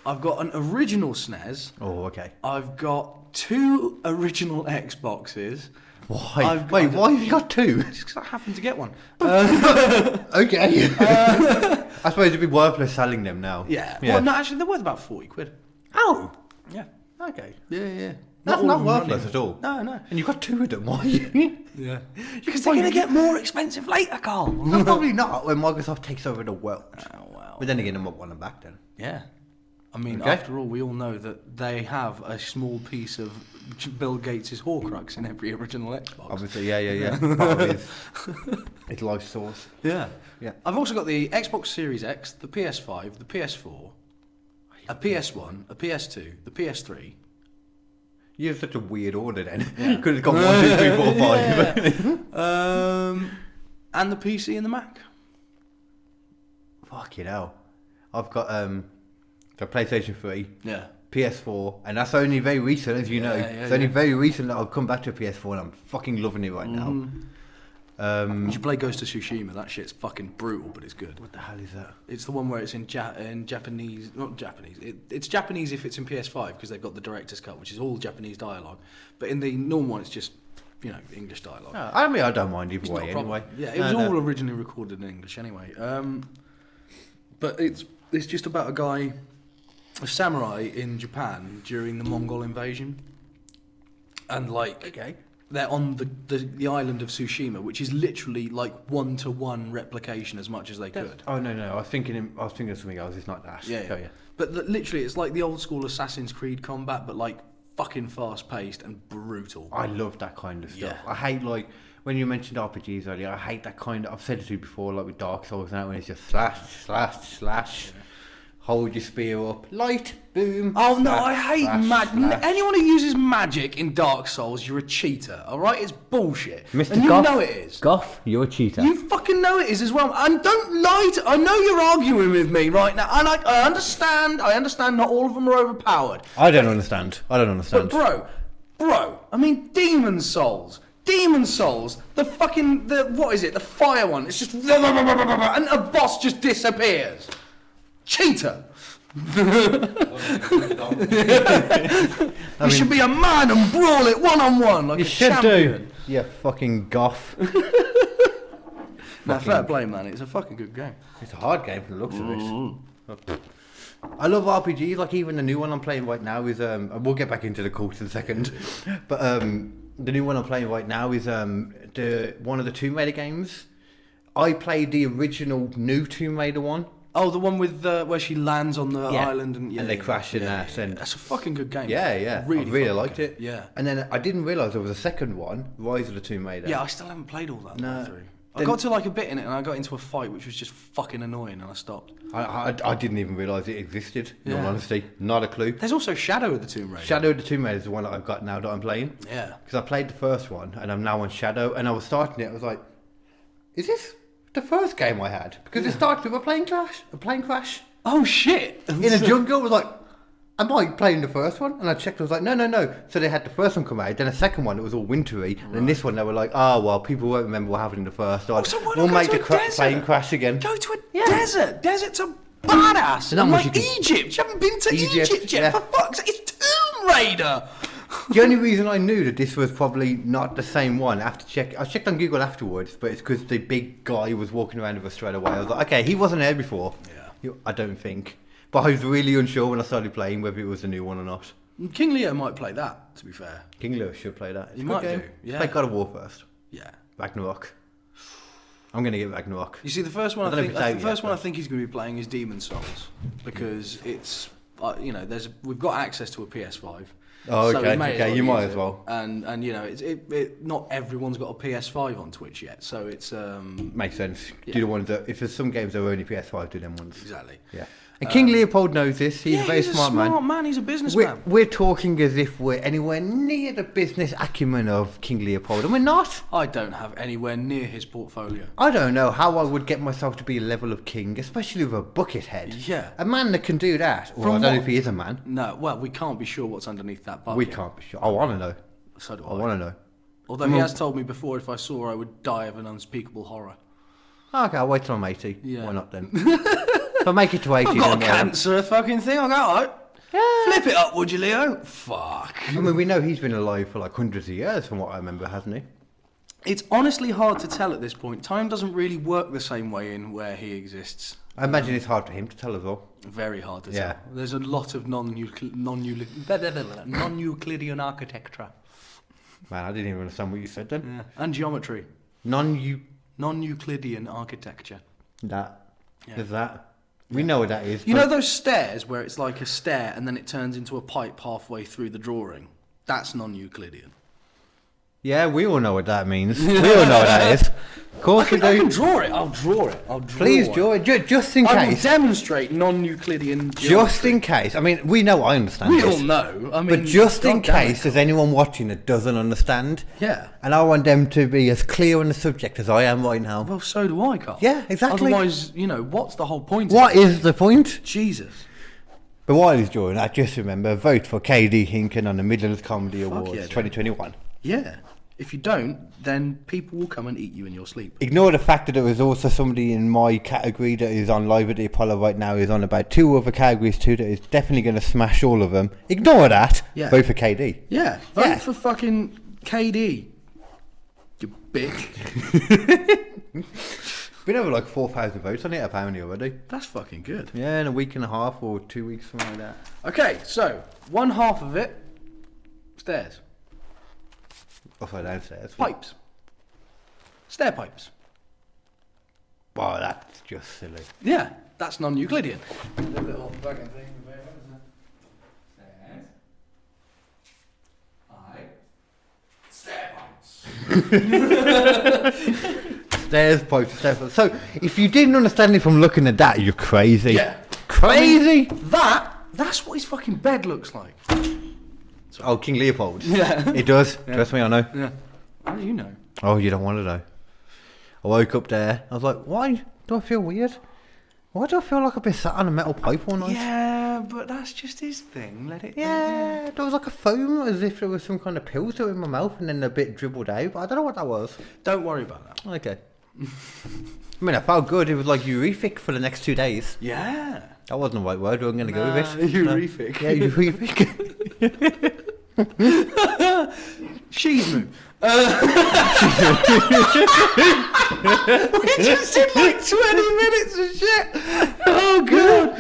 I've got an original SNES. Oh, okay. I've got 2 original Xboxes. Why? Wait, why have you got 2? Just because I happened to get one. Okay. I suppose it'd be worthless selling them now. Yeah. Well, no, actually, they're worth about 40 quid. Oh. Yeah. Okay. Yeah. That's all not of them worthless running. at all. No. And you've got 2 of them. Why? Because Yeah. Because they're going to get more expensive later, Carl. No, probably not when Microsoft takes over the world. Oh, well. But then again, I might want them back then. Yeah. I mean, Okay. after all, we all know that they have a small piece of Bill Gates' Horcrux in every original Xbox. Obviously, yeah. Part of his life source. Yeah. Yeah. I've also got the Xbox Series X, the PS5, the PS4, a PS1, a PS2, the PS3. You have such a weird order then. Could have gone 1, 2, 3, 4, 5. And the PC and the Mac. Fucking hell. I've got the PlayStation 3, Yeah. PS4, and that's only very recent, as you know. It's only very recent that I've come back to a PS4, and I'm fucking loving it right now. You should play Ghost of Tsushima. That shit's fucking brutal, but it's good. What the hell is that? It's the one where it's in Japanese, not Japanese. It's Japanese if it's in PS5 because they've got the director's cut, which is all Japanese dialogue. But in the normal one, it's just English dialogue. Oh, I mean, I don't mind either It's way not a problem. anyway. Yeah, it was all originally recorded in English anyway. But it's just about a guy, a samurai in Japan during the Mongol invasion, and they're on the island of Tsushima, which is literally like 1-to-1 replication as much as they could. Oh no, I was thinking of something else. It's not that. Yeah. Oh, yeah. But literally, it's like the old school Assassin's Creed combat, but like fucking fast paced and brutal. I love that kind of stuff. Yeah. I hate when you mentioned RPGs earlier. I hate that kind of. I've said it to you before, like with Dark Souls and that, when it's just slash. Yeah. Hold your spear up, light, boom. Oh no, slash, I hate magic. Anyone who uses magic in Dark Souls, you're a cheater. All right, it's bullshit. Mr. And you Goff, know it is. Goff, you're a cheater. You fucking know it is as well. And don't lie to. I know you're arguing with me right now. And I understand. Not all of them are overpowered. I don't understand. But bro. I mean, Demon Souls, the fucking what is it? The fire one. It's just and a boss just disappears. Cheater. You should be a man and brawl it 1-on-1 like You a should champion. do. You fucking Goff. Now, fair play, man. It's a fucking good game. It's a hard game from the looks of it. I love RPGs. Like even the new one I'm playing right now is we'll get back into the cult in a second, but the new one I'm playing right now is one of the Tomb Raider games. I played the original new Tomb Raider one. Oh, the one with where she lands on the island and they crash in that. And that's a fucking good game. Yeah. I I really liked good. it. Yeah. And then I didn't realise there was a second one, Rise of the Tomb Raider. Yeah, I still haven't played all that. No. Through. I got to like a bit in it and I got into a fight which was just fucking annoying and I stopped. I didn't even realise it existed, in all honesty. Not a clue. There's also Shadow of the Tomb Raider. Shadow of the Tomb Raider is the one that I've got now that I'm playing. Yeah. Because I played the first one and I'm now on Shadow and I was starting it, I was like, is this the first game I had? Because it started with a plane crash. Oh shit! In a jungle. I was like, am I playing the first one? And I checked, I was like, no. So they had the first one come out, then a second one, it was all wintry. And then this one, they were like, well, people won't remember what happened in the first. So so why we'll not make go the to a desert? plane crash again. Go to a desert. Desert's a badass. And I'm much like you can- Egypt. You haven't been to Egypt yet. yeah. For fuck's sake, it's Tomb Raider. The only reason I knew that this was probably not the same one, I checked on Google afterwards, but it's because the big guy was walking around with us straight away. I was like, okay, he wasn't there before. Yeah. I don't think. But I was really unsure when I started playing whether it was a new one or not. King Leo might play that, to be fair. King Lewis should play that. It's He a good might game. do, yeah. Play God of War first. Yeah. Ragnarok. I'm going to get Ragnarok. You see, the first one I don't know if it's out the first yet, one I but- think he's going to be playing is Demon Souls because it's we've got access to a PS5. Oh, so okay, we may okay, you use might it. as well. And not everyone's got a PS5 on Twitch yet, so it's Makes sense. Yeah. Do the ones that, if there's some games that are only PS5, do them ones. exactly. Yeah. And King Leopold knows this. He's a very smart man. He's a businessman. We're talking as if we're anywhere near the business acumen of King Leopold, and we're not. I don't have anywhere near his portfolio. I don't know how I would get myself to be a level of king, especially with a bucket head. Yeah. A man that can do that. Well, I don't know if he is a man. No, well, we can't be sure what's underneath that bucket. We can't be sure. I want to know. So do I want to know. Although he has told me before if I saw her, I would die of an unspeakable horror. Okay, I'll wait till I'm 80. Yeah. Why not then? If I make it to 80, I've got a then cancer fucking thing. I'll go, alright. Yeah. Flip it up, would you, Leo? Fuck. I mean, we know he's been alive for like hundreds of years from what I remember, hasn't he? It's honestly hard to tell at this point. Time doesn't really work the same way in where he exists. I imagine it's hard for him to tell as well. Very hard to Yeah. tell. There's a lot of non-Euclidean architecture. Man, I didn't even understand what you said then. Yeah. And geometry. Non-Euclidean architecture. That. Yeah. There's that. We know what that is. You know those stairs where it's like a stair and then it turns into a pipe halfway through the drawing? That's non-Euclidean. Yeah, we all know what that means. We all know what that is. Of course we do. I can draw it. I'll draw it. Please draw it, just in I will case. demonstrate non-Euclidean Just geometry. in case. I mean, we know I understand We this. all know. I mean, But just in God damn it. case there's anyone watching that doesn't understand. Yeah. And I want them to be as clear on the subject as I am right now. Well, so do I, Carl. Yeah, exactly. Otherwise, what's the whole point? What is the point? Jesus. But while he's drawing that, just remember, vote for Kd Hinken on the Midland Comedy Awards yeah, dude. 2021. Yeah. If you don't, then people will come and eat you in your sleep. Ignore the fact that there was also somebody in my category that is on live at the Apollo right now, who's on about 2 other categories too, that is definitely going to smash all of them. Ignore that. Yeah. Vote for KD. Yeah. Vote Yeah. for fucking KD. You bitch. Been over like 4,000 votes on it apparently already. That's fucking good. Yeah, in a week and a half or 2 weeks, something like that. Okay, so one half of it, stairs. Upside downstairs. Pipes. Stair pipes. Wow, that's just silly. Yeah, that's non-Euclidean. The little fucking thing there, isn't it? Stairs. Stair pipes. Stairs, pipes, stairs. Pipes. So, if you didn't understand it from looking at that, you're crazy. Yeah. Crazy. I mean, that's what his fucking bed looks like. Oh, King Leopold. Yeah. It does. Yeah. Trust me, I know. Yeah. How do you know? Oh, you don't want to know. I woke up there. I was like, why do I feel weird? Why do I feel like I've been sat on a metal pipe all night? Yeah, but that's just his thing. Let it. Yeah, there was like a foam as if there was some kind of pills that were in my mouth and then a bit dribbled out. But I don't know what that was. Don't worry about that. Okay. I mean, I felt good. It was like eurific for the next 2 days. Yeah. That wasn't the right word. I'm going to go with it. Eurific. Yeah, eurific. Shizmu. We just did like 20 minutes of shit. Oh god.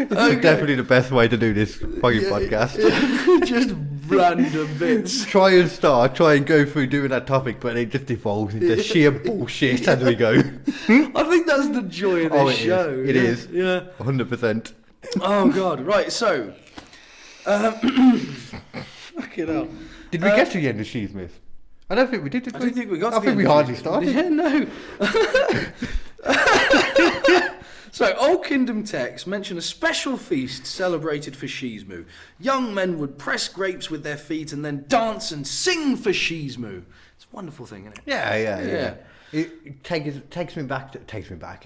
This is definitely the best way to do this fucking podcast. Just random bits. Try and go through doing that topic, but it just evolves into sheer bullshit as we go. I think that's the joy of this show. It is. Yeah. 100%. Oh god. Right. So. Fucking hell. Did we get to the end of Sheesmith? I don't think we did we? I don't think we got to I the think end we of hardly Sheesmith. started. Yeah, no. So, Old Kingdom texts mention a special feast celebrated for Shizmu. Young men would press grapes with their feet and then dance and sing for Shizmu. It's a wonderful thing, isn't it? Yeah. It takes me back.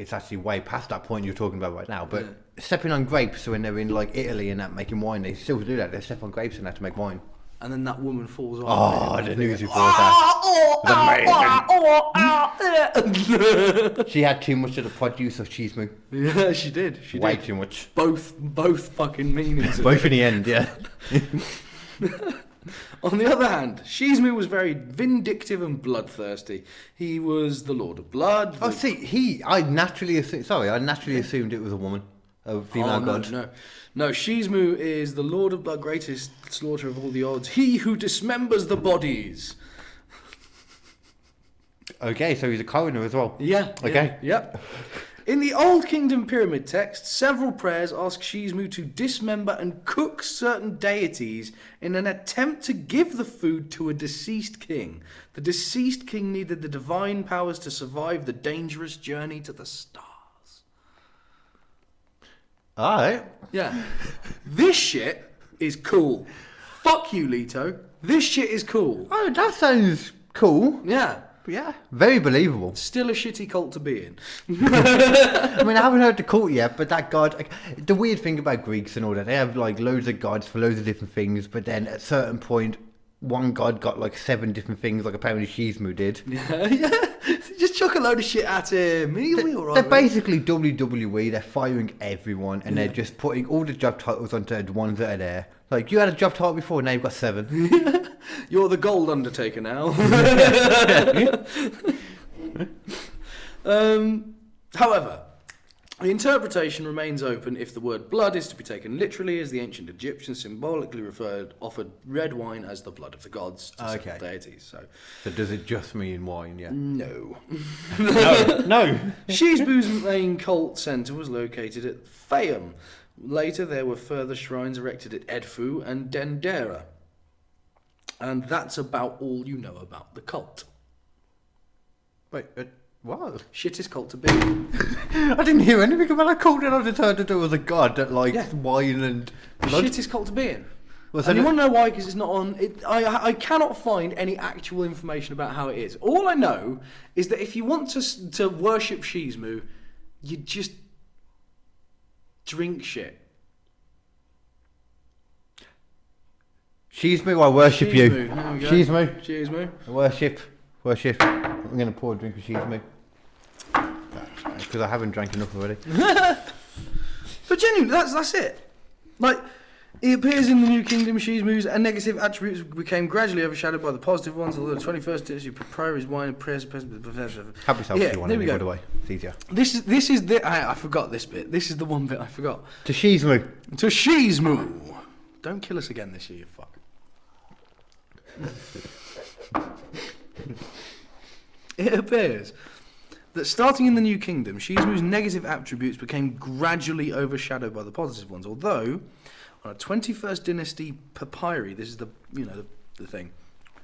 It's actually way past that point you're talking about right now. But stepping on grapes when they're in like Italy and that making wine, they still do that. They step on grapes and that to make wine. And then that woman falls off. Oh, the news before that. Amazing. She had too much of the produce of Shizmu. Yeah, she did. Way too much. Both fucking meanings. Both in the end, yeah. On the other hand, Shizmu was very vindictive and bloodthirsty. He was the Lord of Blood. Oh, see, I naturally assumed it was a woman, a female god. No, Shizmu is the Lord of Blood, greatest slaughter of all the odds. He who dismembers the bodies. Okay, so he's a coroner as well. Yeah. Okay. Yep. In the Old Kingdom Pyramid text, several prayers ask Shizmu to dismember and cook certain deities in an attempt to give the food to a deceased king. The deceased king needed the divine powers to survive the dangerous journey to the stars. Alright. Yeah. This shit is cool. Fuck you, Leto. This shit is cool. Oh, that sounds cool. Yeah. Yeah, very believable. Still a shitty cult to be in. I mean, I haven't heard the cult yet, but that god... Like, the weird thing about Greeks and all that, they have, like, loads of gods for loads of different things, but then at a certain point, one god got, like, 7 different things, like apparently Shizmu did. Yeah. Just chuck a load of shit at him. He'll be alright. They're basically WWE, they're firing everyone, and they're just putting all the job titles onto the ones that are there. Like, you had a job title before, now you've got 7. You're the Gold Undertaker now. However, the interpretation remains open if the word blood is to be taken literally, as the ancient Egyptians symbolically offered red wine as the blood of the gods to several deities. So does it just mean wine, yeah? No. No. Shizbu's main cult centre was located at Fayum. Later, there were further shrines erected at Edfu and Dendera. And that's about all you know about the cult. Wait, what? Shittest cult to be. I didn't hear anything about a cult, and I just heard that there was a god that likes wine and blood. Shittest cult to be in. Well, And you want to know why? Because it's not on... I cannot find any actual information about how it is. All I know is that if you want to worship Shizmu, you just drink shit. Shizmu, I worship you. There we go. Shizmu. Shizmu. Worship. I'm going to pour a drink of Shizmu. Because I haven't drank enough already. But genuinely, that's it. Like, it appears in the New Kingdom, Shizmu's negative attributes became gradually overshadowed by the positive ones, although the 21st century priorities wine and prayers. Help yourself if you want to, by the way. It's easier. This is the... I forgot this bit. This is the one bit I forgot. To Shizmu. To Shizmu. Don't kill us again this year, you fuck. It appears that starting in the New Kingdom, Shizmu's negative attributes became gradually overshadowed by the positive ones. Although, on a 21st dynasty papyri, this is the thing.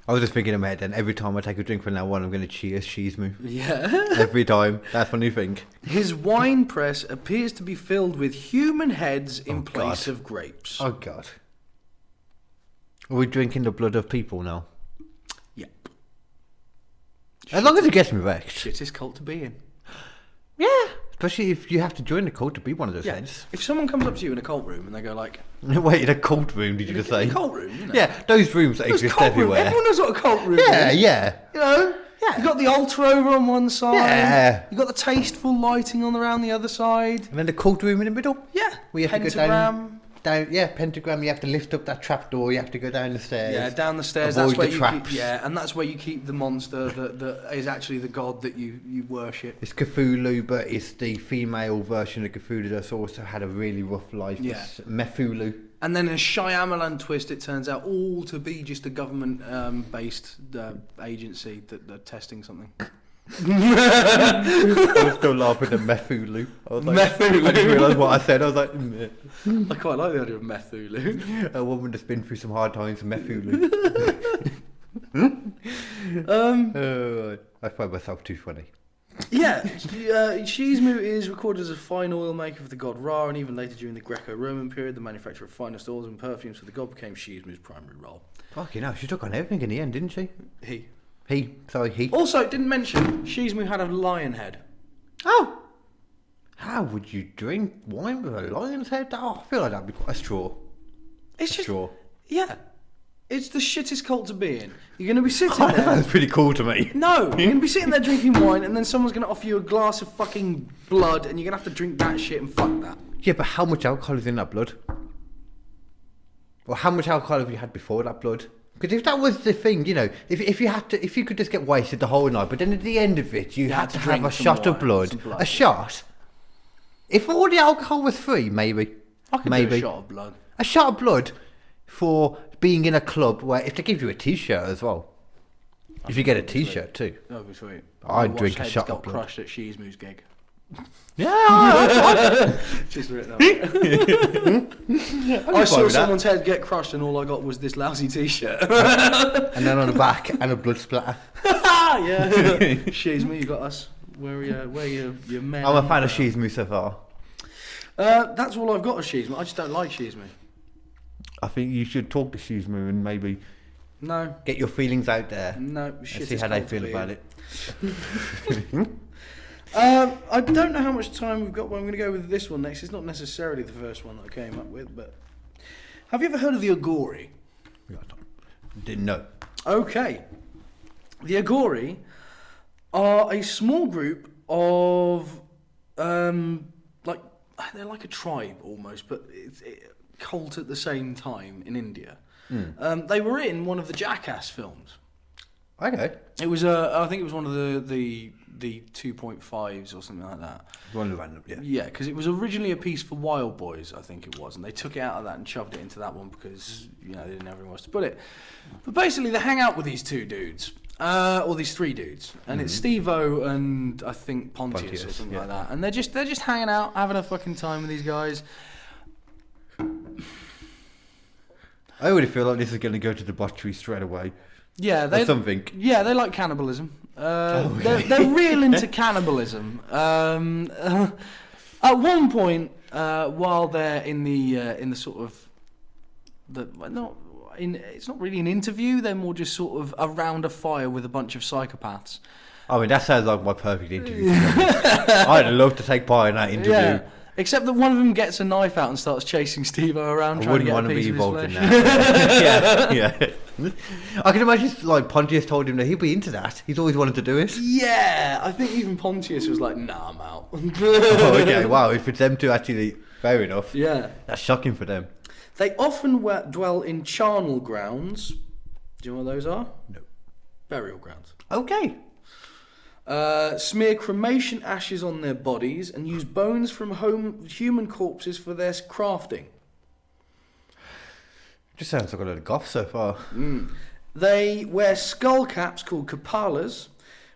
I was just thinking in my head, and every time I take a drink from now on, I'm going to cheers Shizmu. Yeah. Every time. That's my new thing. His wine press appears to be filled with human heads in place of grapes. Oh, God. Are we drinking the blood of people now? Yep. As long as it gets me wrecked. Shittest cult to be in. Yeah. Especially if you have to join the cult to be one of those heads. If someone comes up to you in a cult room and they go like... Wait, in a cult room, did you just say? In a cult room, you know. Yeah, those rooms that Those exist cult room, everywhere. everyone knows what a cult room Yeah, is. yeah. You know? Yeah. You've got the altar over on one side. Yeah. You've got the tasteful lighting on around the other side. And then the cult room in the middle. Yeah. We have Pentagram. to go down. Yeah, pentagram. You have to lift up that trap door. You have to go down the stairs. Yeah, down the stairs. Avoid That's where the you traps. keep, and that's where you keep the monster that is actually the god that you worship. It's Cthulhu, but it's the female version of Cthulhu that's also had a really rough life. Yeah. It's Methulu. And then in a Shyamalan twist, it turns out all to be just a government-based agency that are testing something. I was still laughing at Methulu. I was like, Methulu. I didn't realise what I said. I was like, meh. I quite like the idea of Methulu. A woman that's been through some hard times, Methulu. I find myself too funny. Yeah, Shizmu is recorded as a fine oil maker for the god Ra, and even later during the Greco-Roman period, the manufacture of finest oils and perfumes for the god became Shizmu's primary role. Fucking hell, she took on everything in the end, didn't she? He. He. Also, didn't mention, Shizmu had a lion head. Oh! How would you drink wine with a lion's head? Oh, I feel like that'd be quite a straw. It's just... straw. Yeah. It's the shittest cult to be in. You're going to be sitting That there... sounds pretty cool to me. No, you're going to be sitting there drinking wine, and then someone's going to offer you a glass of fucking blood, and you're going to have to drink that shit and fuck that. Yeah, but how much alcohol is in that blood? Or how much alcohol have you had before that blood? Because if that was the thing, you know, if you could just get wasted the whole night, but then at the end of it you had to have a shot of blood, a shot. If all the alcohol was free, maybe. I could do a shot of blood. A shot of blood for being in a club where if they give you a T-shirt as well. If you get a T-shirt too. That would be sweet. I'd drink a shot got of blood. crushed at Shizmu's gig. Yeah, Just written up. I saw someone's head get crushed, and all I got was this lousy T-shirt. and then on the back and a blood splatter. Yeah, Shizmu, you got us. Where your men? I'm a fan of Shizmu so far. That's all I've got of Shizmu. I just don't like Shizmu. I think you should talk to Shizmu and maybe No. get your feelings out there. No, And shit see is how they feel cultivated. about it. I don't know how much time we've got, but I'm going to go with this one next. It's not necessarily the first one that I came up with, but... Have you ever heard of the Agory? Didn't know. Okay. The Agory are a small group of... they're like a tribe almost, but it's cult at the same time in India. They were in one of the Jackass films. Okay. It was I think it was one of the 2.5s or something like that. One random, yeah. Yeah, because it was originally a piece for Wild Boys, I think it was, and they took it out of that and shoved it into that one because they didn't have anywhere else to put it. But basically, they hang out with these two dudes, or these three dudes, and it's Steve-O and I think Pontius or something like that, and they're just hanging out, having a fucking time with these guys. I already feel like this is going to go to debauchery straight away. Yeah, they something. Yeah, they like cannibalism. They're real into cannibalism. At one point, while they're in the sort of it's not really an interview. They're more just sort of around a fire with a bunch of psychopaths. I mean, that sounds like my perfect interview. I'd love to take part in that interview. Yeah. Except that one of them gets a knife out and starts chasing Steve-O around. I wouldn't want to be involved in that. yeah. I can imagine like Pontius told him that he'd be into that. He's always wanted to do it. Yeah, I think even Pontius was like, "Nah, I'm out." Oh, okay, wow. If it's them two, actually, fair enough. Yeah, that's shocking for them. They often dwell in charnel grounds. Do you know what those are? No. Burial grounds. Okay. Smear cremation ashes on their bodies and use bones from human corpses for their crafting. Just sounds like a load of goth so far. They wear skull caps called kapalas,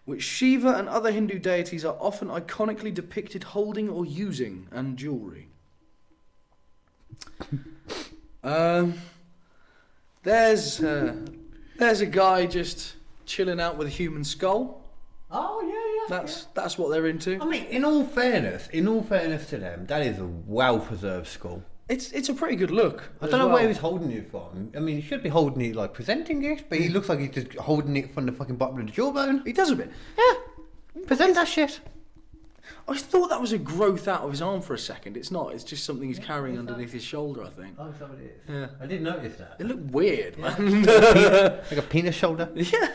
which Shiva and other Hindu deities are often iconically depicted holding or using, and jewellery. There's a guy just chilling out with a human skull. Oh yeah. That's what they're into. I mean, in all fairness to them, that is a well-preserved skull. It's a pretty good look. I don't know where he's holding it from. I mean, he should be holding it like presenting it, but he looks like he's just holding it from the fucking bottom of the jawbone. He does a bit. Yeah. Present that shit. I thought that was a growth out of his arm for a second. It's not. It's just something he's carrying underneath his shoulder, I think. Oh, so it is. Yeah. I didn't notice that. It looked weird, man. Like a penis shoulder. Yeah.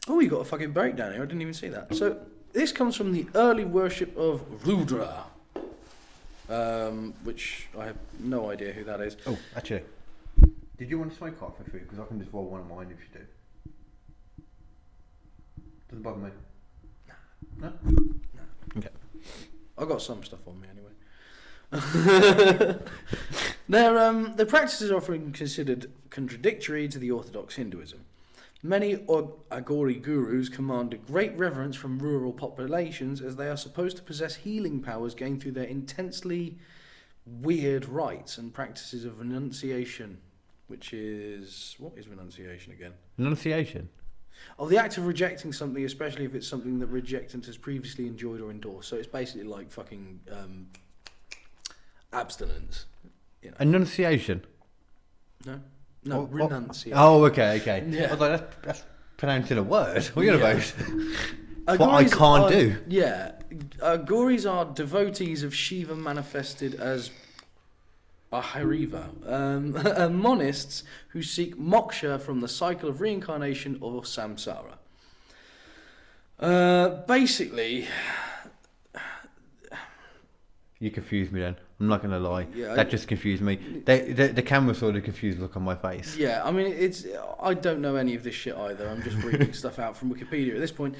Oh, you got a fucking breakdown here. I didn't even see that. So this comes from the early worship of Rudra, which I have no idea who that is. Oh, actually, did you want to smoke half for food? Because I can just roll one of mine if you do. Doesn't bother me. No. Okay. I've got some stuff on me anyway. Their practices are often considered contradictory to the orthodox Hinduism. Many Agory gurus command a great reverence from rural populations as they are supposed to possess healing powers gained through their intensely weird rites and practices of renunciation, which is... What is renunciation again? Renunciation? Of the act of rejecting something, especially if it's something that rejectant has previously enjoyed or endorsed. So it's basically like fucking abstinence. You know. Enunciation? No, renunciation. Oh, okay. Yeah. I was like, that's pronouncing a word. What are you about? What I Agoris can't do. Yeah. Agoris are devotees of Shiva manifested as Bahariva, monists who seek moksha from the cycle of reincarnation or samsara. Basically... You confused me then. I'm not going to lie. Yeah, that just confused me. The camera saw the confused look on my face. Yeah, I mean, I don't know any of this shit either. I'm just reading stuff out from Wikipedia at this point.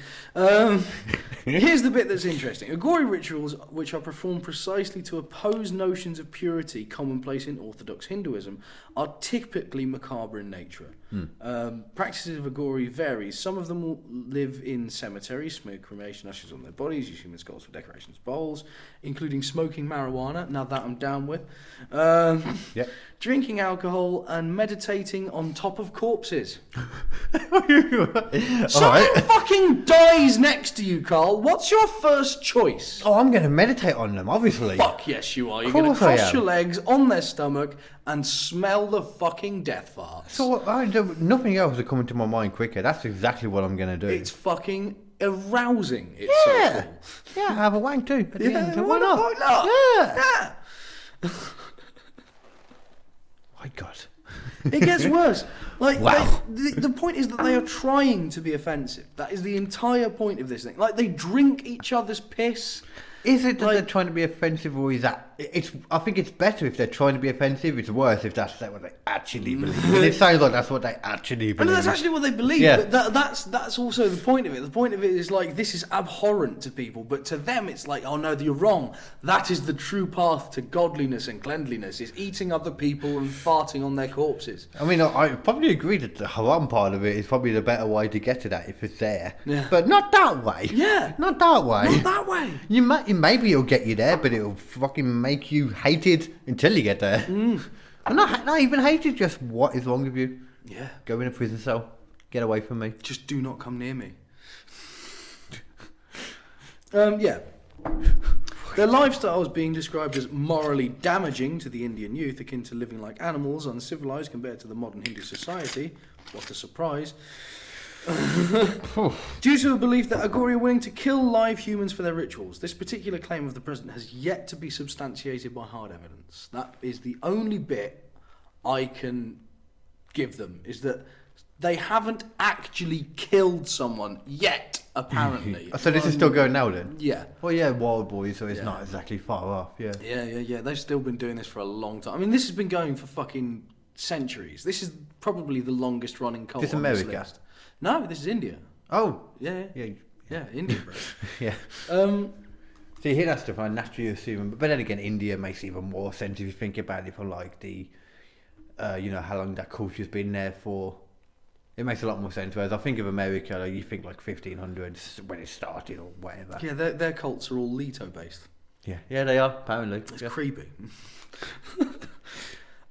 Here's the bit that's interesting. Agory rituals, which are performed precisely to oppose notions of purity commonplace in Orthodox Hinduism, are typically macabre in nature. Practices of Agory vary. Some of them will live in cemeteries, smear cremation ashes on their bodies, use human skulls for decorations, bowls, including smoking marijuana. Now that I'm down with. Yep. Drinking alcohol and meditating on top of corpses. Someone fucking dies next to you, Carl. What's your first choice? Oh, I'm going to meditate on them, obviously. Fuck yes, you are. You're going to cross your legs on their stomach and smell the fucking death farts. So nothing else is coming to my mind quicker. That's exactly what I'm going to do. It's fucking arousing. It's yeah. so cool. Yeah, have a wank too. At the end. So why not? not? Yeah. My God. It gets worse. Like, wow. The point is that they are trying to be offensive. That is the entire point of this thing. Like, they drink each other's piss. Is it that they're trying to be offensive, or is that... I think it's better if they're trying to be offensive. It's worse if that's what they actually believe. And it sounds like that's what they actually believe. And that's actually what they believe. Yeah. But that's also the point of it. The point of it is like, this is abhorrent to people, but to them it's like, oh no, you're wrong. That is the true path to godliness and cleanliness, is eating other people and farting on their corpses. I mean, I probably agree that the haram part of it is probably the better way to get to that if it's there. Yeah. But not that way. Yeah. Not that way. Not that way. Maybe it'll get you there, but it'll fucking make you hated until you get there. And not even hated, just what is wrong with you? Yeah. Go in a prison cell. Get away from me. Just do not come near me. Yeah. Their lifestyle is being described as morally damaging to the Indian youth, akin to living like animals, uncivilized compared to the modern Hindu society. What a surprise. Due to a belief that Agory are willing to kill live humans for their rituals. This particular claim of the president has yet to be substantiated by hard evidence. That is the only bit I can give them, is that they haven't actually killed someone yet, apparently. So this is still going now then? Yeah. Well, yeah, Wild Boys, so it's not exactly far off, yeah. Yeah. They've still been doing this for a long time. I mean, this has been going for fucking centuries. This is probably the longest running cult This on America? this list. No, this is India. Oh. Yeah, India, bro. Yeah. So you hear that stuff, I naturally assume, but then again, India makes even more sense if you think about it for like the, how long that culture's been there for. It makes a lot more sense. Whereas I think of America, like, you think like 1500s when it started or whatever. Yeah, their cults are all Leto based. Yeah, they are apparently. It's creepy.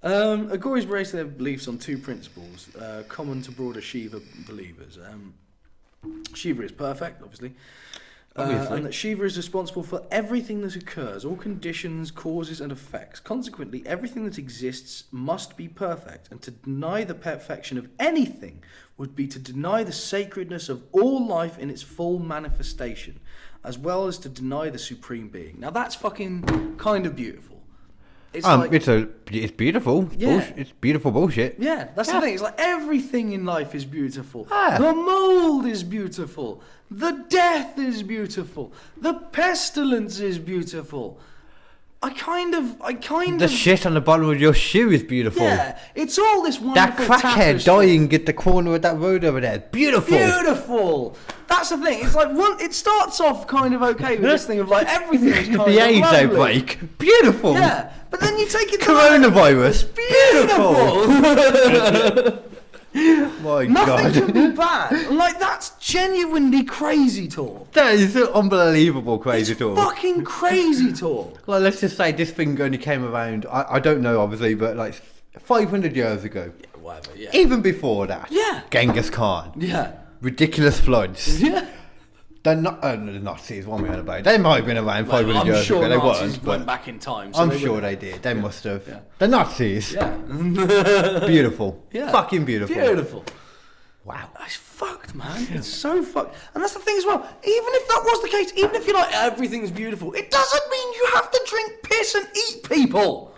Agory's based their beliefs on two principles common to broader Shiva believers. Shiva is perfect, obviously. And that Shiva is responsible for everything that occurs, all conditions, causes and effects. Consequently, everything that exists must be perfect, and to deny the perfection of anything would be to deny the sacredness of all life in its full manifestation, as well as to deny the supreme being. Now that's fucking kind of beautiful. It's beautiful. Yeah. It's beautiful bullshit. Yeah, that's the thing. It's like everything in life is beautiful. Ah. The mold is beautiful. The death is beautiful. The pestilence is beautiful. I kind of... The shit on the bottom of your shoe is beautiful. Yeah, it's all this wonderful That crackhead tapestry. dying at the corner of that road over there. Beautiful. Beautiful. That's the thing. It's like it starts off kind of okay with this thing of like everything is kind The of AIDS lovely. outbreak. Beautiful. Yeah, but then you take it to Coronavirus. beautiful. My Nothing God. can be bad. Like, that's genuinely crazy talk. That is unbelievable crazy It's talk. fucking crazy talk. Like, let's just say this thing only came around, I don't know obviously, but like 500 years ago. Yeah, whatever, yeah. Even before that. Yeah. Genghis Khan. Yeah. Ridiculous floods. Yeah. They're not, the Nazis, what am I on about? They might have been around 500 I'm years sure ago, they Nazis weren't. went But back in time. So I'm sure they did, they must have. Yeah. The Nazis. Yeah. Beautiful. Yeah. Fucking beautiful. Beautiful. Wow. It's fucked, man. It's so fucked. And that's the thing as well. Even if that was the case, even if you're like, everything's beautiful, it doesn't mean you have to drink piss and eat people.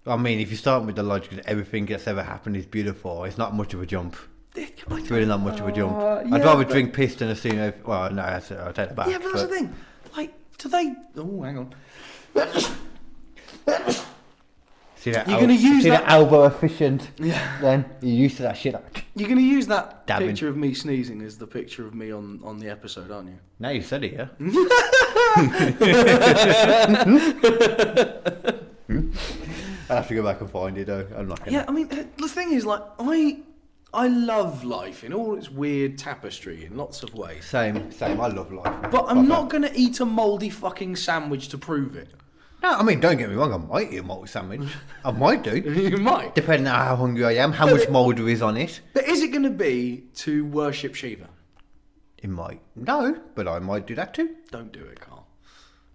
I mean, if you start with the logic that everything that's ever happened is beautiful, it's not much of a jump. It's really not much of a jump. I'd rather drink piss than assume. Well, no, I'll take that back. Yeah, but that's the thing. Like, do they... Oh, hang on. See that? You're gonna use see that elbow efficient. Yeah. Then you're used to that shit. You're going to use that Dabbing. picture of me sneezing as the picture of me on the episode, aren't you? Now you said it, yeah. I'll have to go back and find it though. I'm not gonna. Yeah, I mean, the thing is, like, I love life in all its weird tapestry in lots of ways. Same. I love life. But I'm not going to eat a mouldy fucking sandwich to prove it. No, I mean, don't get me wrong, I might eat a mould sandwich. I might do. You might. Depending on how hungry I am, how much mould there is on it. But is it going to be to worship Shiva? It might. No, but I might do that too. Don't do it, Carl.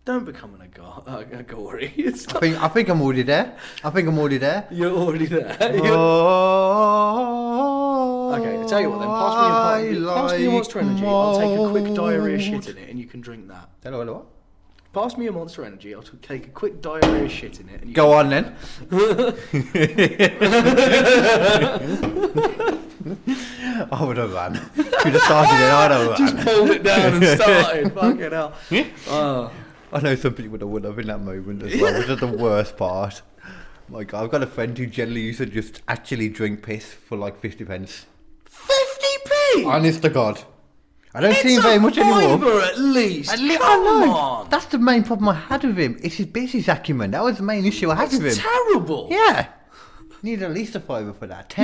Don't become an Agory. I think I'm already there. You're already there. Oh, Okay, I tell you what then, pass me your Monster Energy, I'll take a quick diarrhea shit in it and you can drink that. Hello, what? Pass me your Monster Energy, I'll take a quick diarrhea shit in it and you Go on then. I would have ran. You'd have started it, I'd have ran. Just pulled it down and started, fucking hell. Oh. I know some people that would have in that moment as well, which is the worst part. My God, I've got a friend who generally used to just actually drink piss for like 50 pence. 50p? Honest to God. I don't see him very much anymore. £5 at least. I know. That's the main problem I had with him. It's his business acumen. That was the main issue I had with him. Terrible. Yeah. Need at least a £5 for that.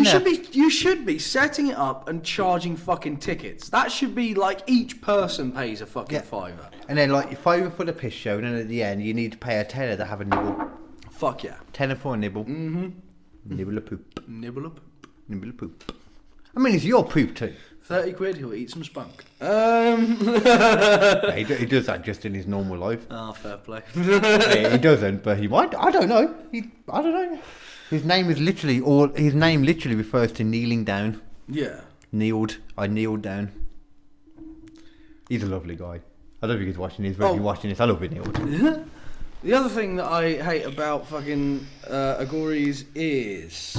You should be setting it up and charging fucking tickets. That should be like each person pays a fucking £5. And then like £5 for the piss show, and then at the end you need to pay a tenner to have a nibble. Fuck yeah. Tenner for a nibble. Mm-hmm. Nibble a poop. Nibble a poop. Nibble a poop. I mean, it's your poop too. 30 quid, he'll eat some spunk. Yeah, he does that just in his normal life. Oh, fair play. Yeah, he doesn't, but he might. I don't know. I don't know. His name literally refers to kneeling down. Yeah. I kneeled down. He's a lovely guy. I don't think he's watching this, but if you're watching this, I love it, kneeled. The other thing that I hate about fucking Agories is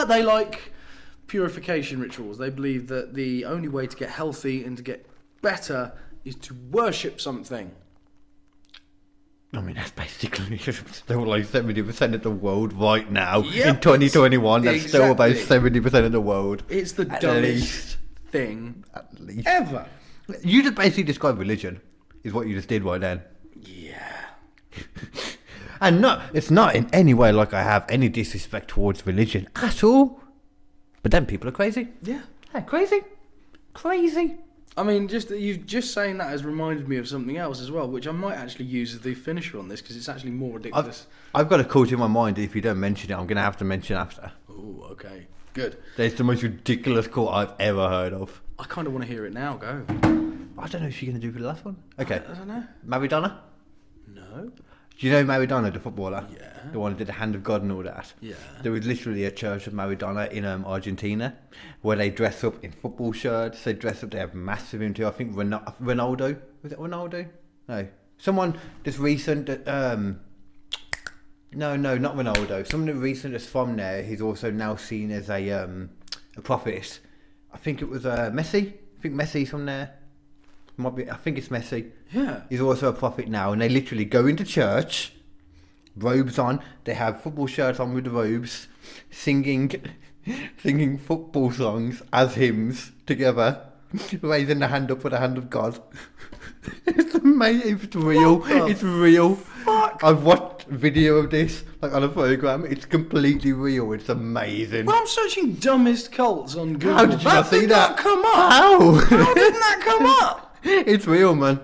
they like purification rituals. They believe that the only way to get healthy and to get better is to worship something. I mean, that's basically still like 70% of the world right now. Yep, in 2021, that's still about exactly. 70% of the world. It's the At dumbest least. thing At least. ever. You just basically described religion, is what you just did right then. Yeah. And it's not in any way like I have any disrespect towards religion at all. But then people are crazy. Yeah. Yeah, crazy. Crazy. I mean, you just saying that has reminded me of something else as well, which I might actually use as the finisher on this because it's actually more ridiculous. I've got a quote in my mind. If you don't mention it, I'm going to have to mention after. Oh, okay. Good. It's the most ridiculous quote I've ever heard of. I kind of want to hear it now. Go. I don't know if you're going to do for the last one. Okay. I don't know. Maradona? No. Do you know Maradona, the footballer? Yeah. The one who did the hand of God and all that? Yeah. There was literally a church of Maradona in Argentina where they dress up in football shirts. They dress up, they have massive into, I think, Ronaldo. Was it Ronaldo? No. Someone just recent, no, not Ronaldo. Someone recent that's from there, he's also now seen as a prophet. I think it was Messi. I think Messi's from there. I think it's Messi. Yeah. He's also a prophet now, and they literally go into church, robes on. They have football shirts on with the robes, singing football songs as hymns together, raising the hand up for the hand of God. It's amazing. It's real. It's real. Fuck. I've watched video of this like on a program. It's completely real. It's amazing. Well, I'm searching dumbest cults on Google. How did you not see that? Come up. How? How didn't that come up? It's real, man.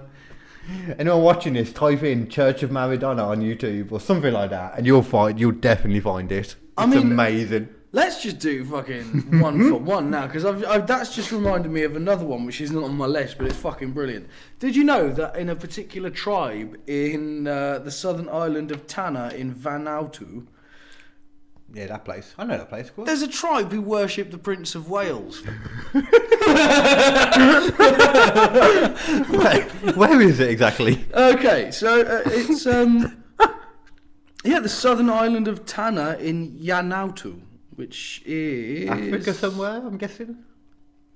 Anyone watching this, type in Church of Maradona on YouTube or something like that, and you'll definitely find it. It's amazing. Let's just do fucking one for one now, because that's just reminded me of another one which is not on my list, but it's fucking brilliant. Did you know that in a particular tribe in the southern island of Tanna in Vanuatu, yeah, that place. I know that place. Cool. There's a tribe who worship the Prince of Wales. Where is it exactly? Okay, so it's the southern island of Tanna in Vanuatu, which is Africa somewhere, I'm guessing.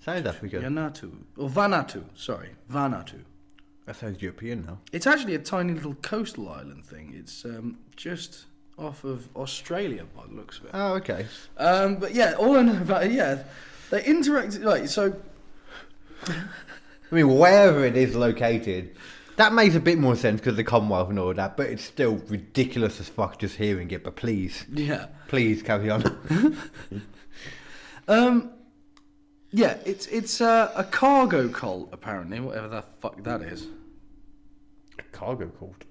South Africa. Vanuatu. Sorry, Vanuatu. That sounds European now. It's actually a tiny little coastal island thing. It's just off of Australia by the looks of it. Oh, okay. But yeah, all I know about it, they interact, like, so... I mean, wherever it is located, that makes a bit more sense because of the Commonwealth and all that, but it's still ridiculous as fuck just hearing it, but please. Yeah. Please carry on. Yeah, it's a cargo cult, apparently, whatever the fuck that is. A cargo cult.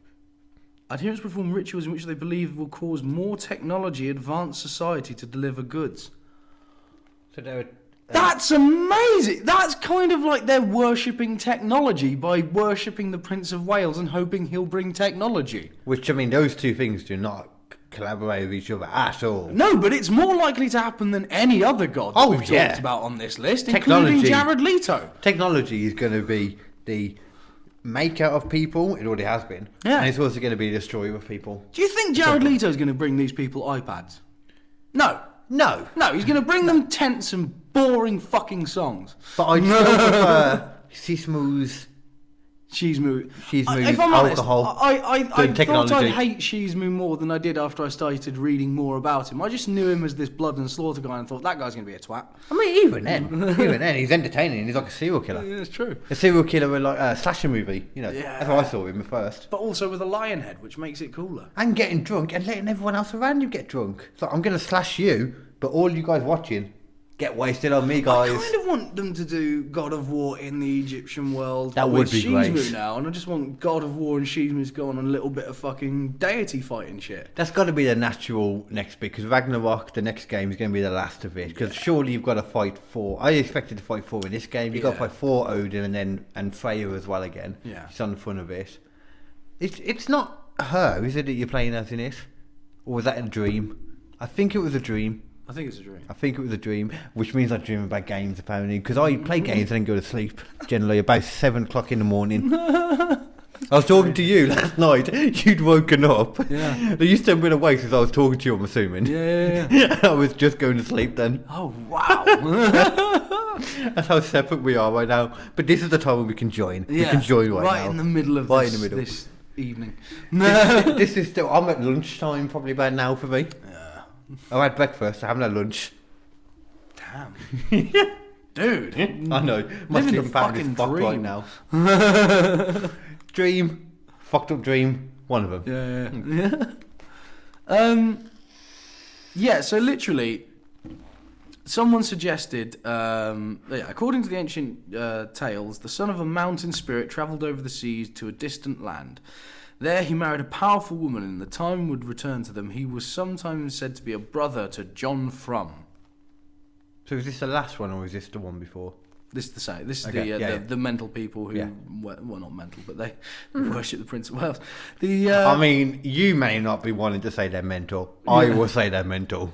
Adherents perform rituals in which they believe will cause more technology advanced society to deliver goods. So they're... That's amazing! That's kind of like they're worshipping technology by worshipping the Prince of Wales and hoping he'll bring technology. Which, I mean, those two things do not collaborate with each other at all. No, but it's more likely to happen than any other god that we've talked about on this list, including Jared Leto. Technology is going to be the maker of people. It already has been. Yeah. And it's also going to be the destroyer of people. Do you think Jared Leto is going to bring these people iPads? No. No. No, he's going to bring them tense and boring fucking songs. But I still prefer Sismu's... Shizmu. If I'm alcohol. honest, I technology. thought I'd hate Shizmu more than I did after I started reading more about him. I just knew him as this blood and slaughter guy and thought that guy's going to be a twat. I mean, even then, he's entertaining. He's like a serial killer. Yeah, it's true. A serial killer with like a slasher movie. You know, Yeah. that's how I saw him at first. But also with a lion head, which makes it cooler. And getting drunk and letting everyone else around you get drunk. So I'm going to slash you, but all you guys watching, get wasted on me, guys. I kind of want them to do God of War in the Egyptian world. That would with be great. Shizmu now, and I just want God of War and Shizmu to go on a little bit of fucking deity fighting shit. That's got to be the natural next bit, because Ragnarok, the next game, is going to be the last of it. Because surely you've got to fight for... I expected to fight 4 in this game. You've got to fight 4 Odin and Freya as well again. Yeah. She's on the front of it. It's not her, is it, that you're playing as in it? Or was that a dream? I think it was a dream. I think it's a dream. I think it was a dream, which means I dream about games apparently, because I play games and then go to sleep generally about 7 o'clock in the morning. I was talking to you last night. You'd woken up. Yeah. You still been awake since I was talking to you, I'm assuming. Yeah. I was just going to sleep then. Oh wow. That's how separate we are right now. But this is the time when we can join. We can join right now. Right in the middle of Right this, in the middle. this evening. This is still... I'm at lunchtime probably about now for me. Yeah. I had breakfast. I haven't had lunch. Damn. Dude. I know. Must Living have the found this fucking fuck right dream. now. Dream. Fucked up dream. One of them. Yeah. Yeah, so literally, someone suggested, according to the ancient tales, the son of a mountain spirit travelled over the seas to a distant land. There he married a powerful woman, and the time would return to them. He was sometimes said to be a brother to John Frum. So is this the last one or is this the one before? This is the same. This is Okay, the mental people who, Yeah. well, not mental, but they worship the Prince of Wales. I mean, you may not be wanting to say they're mental. I will say they're mental.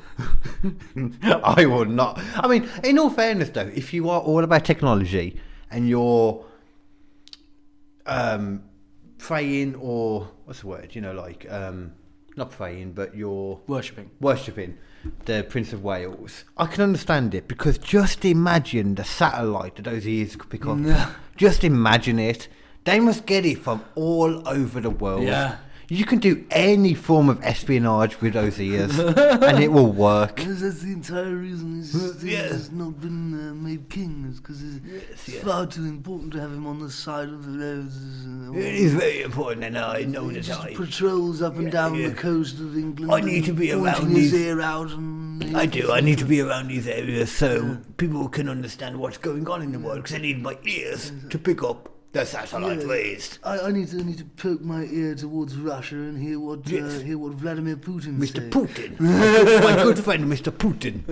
I will not. I mean, in all fairness though, if you are all about technology and you're praying or what's the word? You know, like not praying, but you're worshipping the Prince of Wales. I can understand it, because just imagine the satellite that those ears could pick up. Just imagine it. They must get it from all over the world. Yeah. You can do any form of espionage with those ears, and it will work. That's the entire reason he's not been made king, is because it's far too important to have him on the side of the roads. It is very important, and I know He that just I... patrols up and down the coast of England. I need to be pointing around his these- ear out. And I do. I need to be around these areas so people can understand what's going on in the world, because I need my ears to pick up the satellite rays. I need to poke my ear towards Russia and hear what Vladimir Putin Mr. say. Putin. My good friend, Mr. Putin.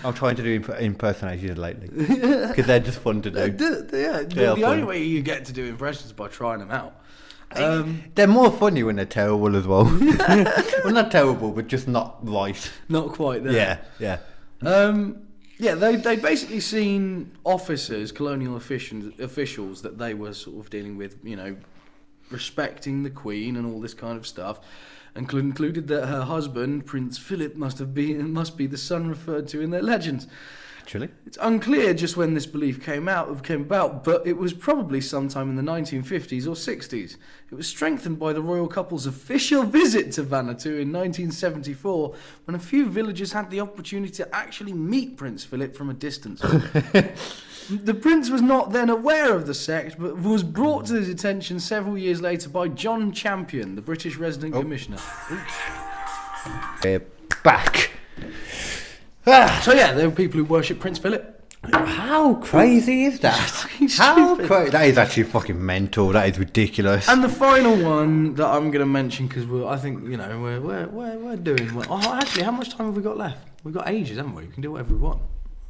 I'm trying to do impersonations lately, because they're just fun to do. The only way you get to do impressions is by trying them out. They're more funny when they're terrible as well. Well, not terrible, but just not right. Not quite there. Yeah. Yeah, they'd basically seen officers, colonial officials that they were sort of dealing with, you know, respecting the Queen and all this kind of stuff, and concluded that her husband, Prince Philip, must be the son referred to in their legends. Actually, it's unclear just when this belief came about, but it was probably sometime in the 1950s or 60s. It was strengthened by the royal couple's official visit to Vanuatu in 1974, when a few villagers had the opportunity to actually meet Prince Philip from a distance. The prince was not then aware of the sect, but was brought to his attention several years later by John Champion, the British resident commissioner. we're back. So yeah, there were people who worship Prince Philip. How crazy is that? How crazy? That is actually fucking mental. That is ridiculous. And the final one that I'm going to mention, because I think we're doing well. Oh, actually, how much time have we got left? We've got ages, haven't we? We can do whatever we want.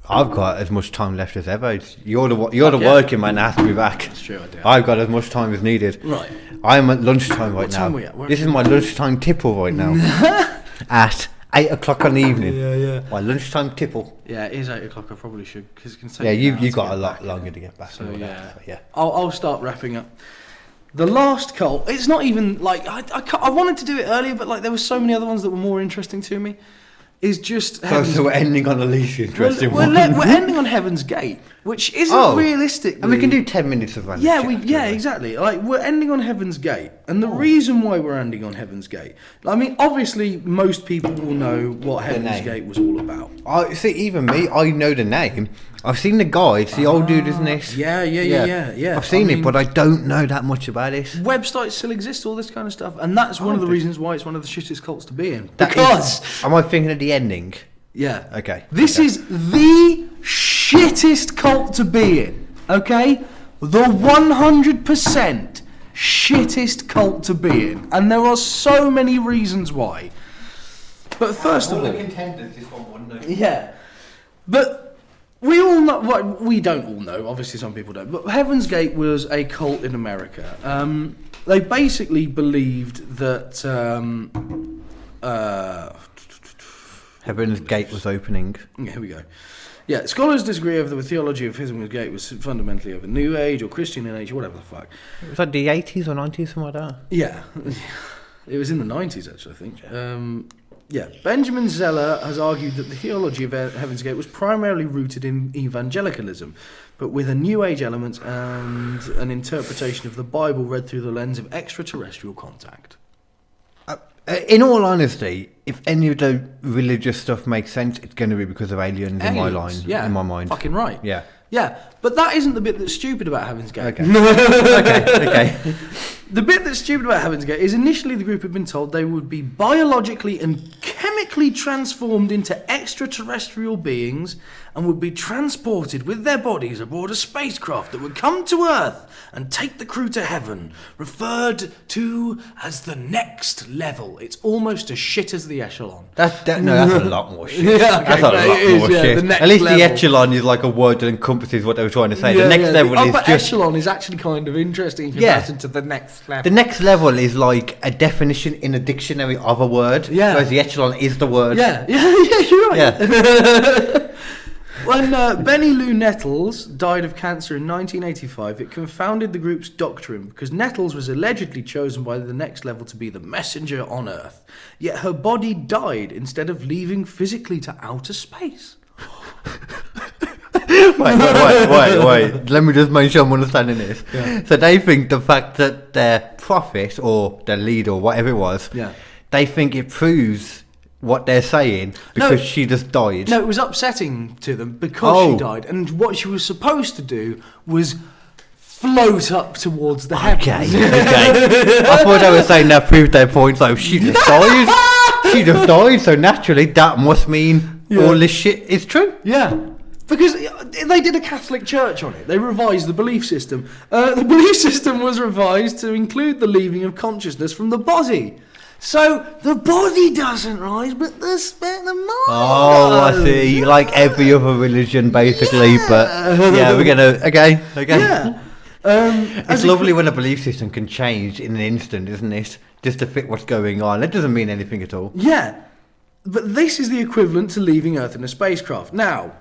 I've got as much time left as ever. You're the working man that has to be back. That's true, I do. I've got as much time as needed. Right. I'm at lunchtime right What now. time are we at? This is my lunchtime tipple right now. At 8 o'clock on the evening. Yeah. My lunchtime tipple. Yeah, it is 8 o'clock. I probably should, because it can take. Yeah, you you've got a lot longer to get back. So yeah. Yeah. I'll start wrapping up. The last cult. It's not even like I wanted to do it earlier, but like there were so many other ones that were more interesting to me. Is just so we're ending on the least interesting one. We're ending on Heaven's Gate, which isn't realistic. And we can do 10 minutes of random chat, exactly. Like we're ending on Heaven's Gate, and the reason why we're ending on Heaven's Gate, I mean, obviously most people will know what Heaven's Gate was all about. See, even me, I know the name. I've seen the guide. It's the old dude, isn't it? Yeah. I've seen it, but I don't know that much about it. Websites still exist, all this kind of stuff, and that's one of the reasons why it's one of the shittest cults to be in. Am I thinking of the ending? Yeah. Okay. This is the shittest cult to be in. Okay? The 100% shittest cult to be in. And there are so many reasons why. But first of all... contenders, this one wouldn't. Yeah. But we all know... Well, we don't all know. Obviously, some people don't. But Heaven's Gate was a cult in America. They basically believed that... Heaven's Gate was opening. Yeah, here we go. Yeah, scholars disagree over the theology of Heaven's Gate was fundamentally of a New Age or Christian in age or whatever the fuck. It was like the 80s or 90s, something like that. Yeah. It was in the 90s, actually, I think. Yeah. Benjamin Zeller has argued that the theology of Heaven's Gate was primarily rooted in evangelicalism, but with a New Age element and an interpretation of the Bible read through the lens of extraterrestrial contact. In all honesty, if any of the religious stuff makes sense, it's going to be because of aliens. In my mind. Fucking right. Yeah. Yeah, but that isn't the bit that's stupid about Heaven's Gate. Okay. okay. The bit that's stupid about Heaven's Gate is initially the group had been told they would be biologically and chemically transformed into extraterrestrial beings and would be transported with their bodies aboard a spacecraft that would come to Earth and take the crew to heaven, referred to as the next level. It's almost as shit as the Echelon. That's a lot more shit. Yeah, okay, that's a lot more shit. The At least level. the Echelon is like a word that encompasses what they were trying to say. The next level is but just... Echelon is actually kind of interesting in comparison to the next level. The next level is like a definition in a dictionary of a word, whereas the Echelon is the word. Yeah, you're right. Yeah. When Benny Lou Nettles died of cancer in 1985, it confounded the group's doctrine because Nettles was allegedly chosen by the next level to be the messenger on Earth, yet her body died instead of leaving physically to outer space. Wait. Let me just make sure I'm understanding this. Yeah. So they think the fact that their prophet or their leader or whatever it was, they think it proves what they're saying because she just died. No, it was upsetting to them because she died, and what she was supposed to do was float up towards the heavens. Okay. I thought they were saying that proved their point. Like she just died. She just died. So naturally, that must mean all this shit is true. Yeah. Because they did a Catholic church on it. They revised the belief system. The belief system was revised to include the leaving of consciousness from the body. So the body doesn't rise, but the mind. Oh, I see. Like every other religion, basically. Yeah. But we're gonna okay. Yeah. It's lovely when a belief system can change in an instant, isn't it? Just to fit what's going on. It doesn't mean anything at all. Yeah, but this is the equivalent to leaving Earth in a spacecraft. Now,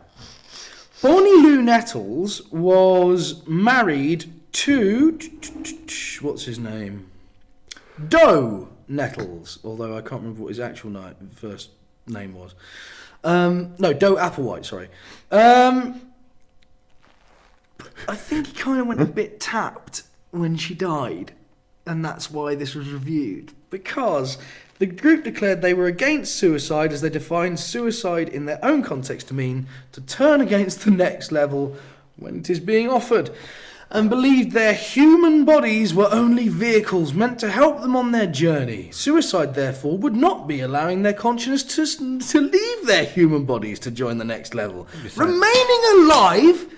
Bonnie Lou Nettles was married to what's his name? Doe Nettles, although I can't remember what his actual first name was. No, Doe Applewhite, sorry. I think he kind of went a bit tapped when she died, and that's why this was reviewed. Because the group declared they were against suicide as they defined suicide in their own context to mean to turn against the next level when it is being offered. and believed their human bodies were only vehicles meant to help them on their journey. Suicide, therefore, would not be allowing their consciousness to leave their human bodies to join the next level. Remaining alive,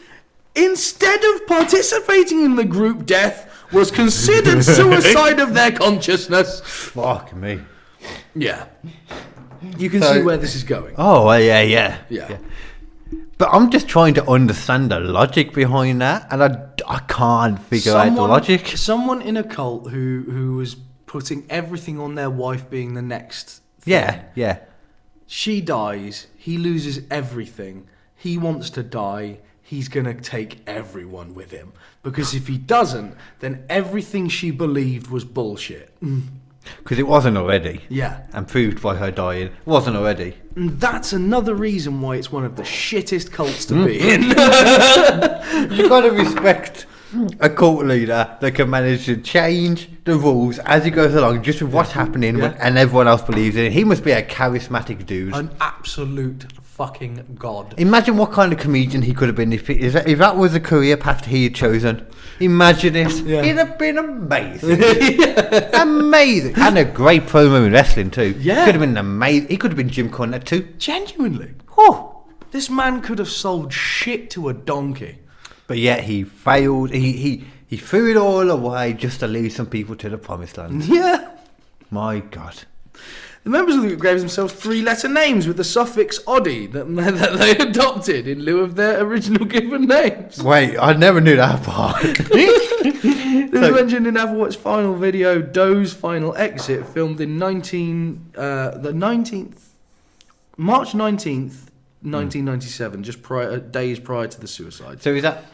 instead of participating in the group death, was considered suicide of their consciousness. Fuck me. Yeah. You can see where this is going. Oh, yeah. Yeah. But I'm just trying to understand the logic behind that, and I can't figure out the logic. Someone in a cult who was putting everything on their wife being the next thing. Yeah. She dies, he loses everything, he wants to die, he's going to take everyone with him. Because if he doesn't, then everything she believed was bullshit. Because it wasn't already. Yeah. And proved by her dying. It wasn't already. And that's another reason why it's one of the shittest cults to be in. You got to respect a cult leader that can manage to change the rules as he goes along, just with what's happening, and everyone else believes in it. He must be a charismatic dude. An absolute fucking god. Imagine what kind of comedian he could have been if that was the career path he had chosen. Imagine it. Yeah. He'd have been amazing. Amazing. And a great promo in wrestling too. Yeah. Could have been amazing. He could have been Jim Cornette too. Genuinely. Oh. This man could have sold shit to a donkey. But yet he failed. He threw it all away just to lead some people to the promised land. Yeah. My God. The members of the group gave themselves 3-letter names with the suffix "oddy" that they adopted in lieu of their original given names. Wait, I never knew that part. This was mentioned in Overwatch's final video, Doe's Final Exit, filmed in March 19th, 1997, just days prior to the suicide. So is that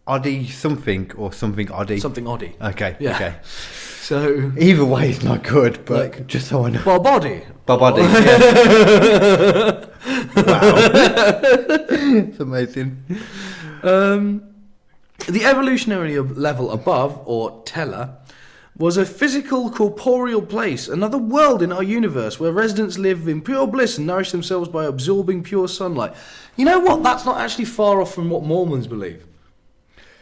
Oddie something or something Oddie? Something Oddy. Okay, Yeah. okay. So Either way is not good, but just so I know. Bob Oddy. Bob Oddie, yeah. Wow. It's amazing. The evolutionary level above, or Teller, was a physical, corporeal place, another world in our universe where residents live in pure bliss and nourish themselves by absorbing pure sunlight. You know what? That's not actually far off from what Mormons believe.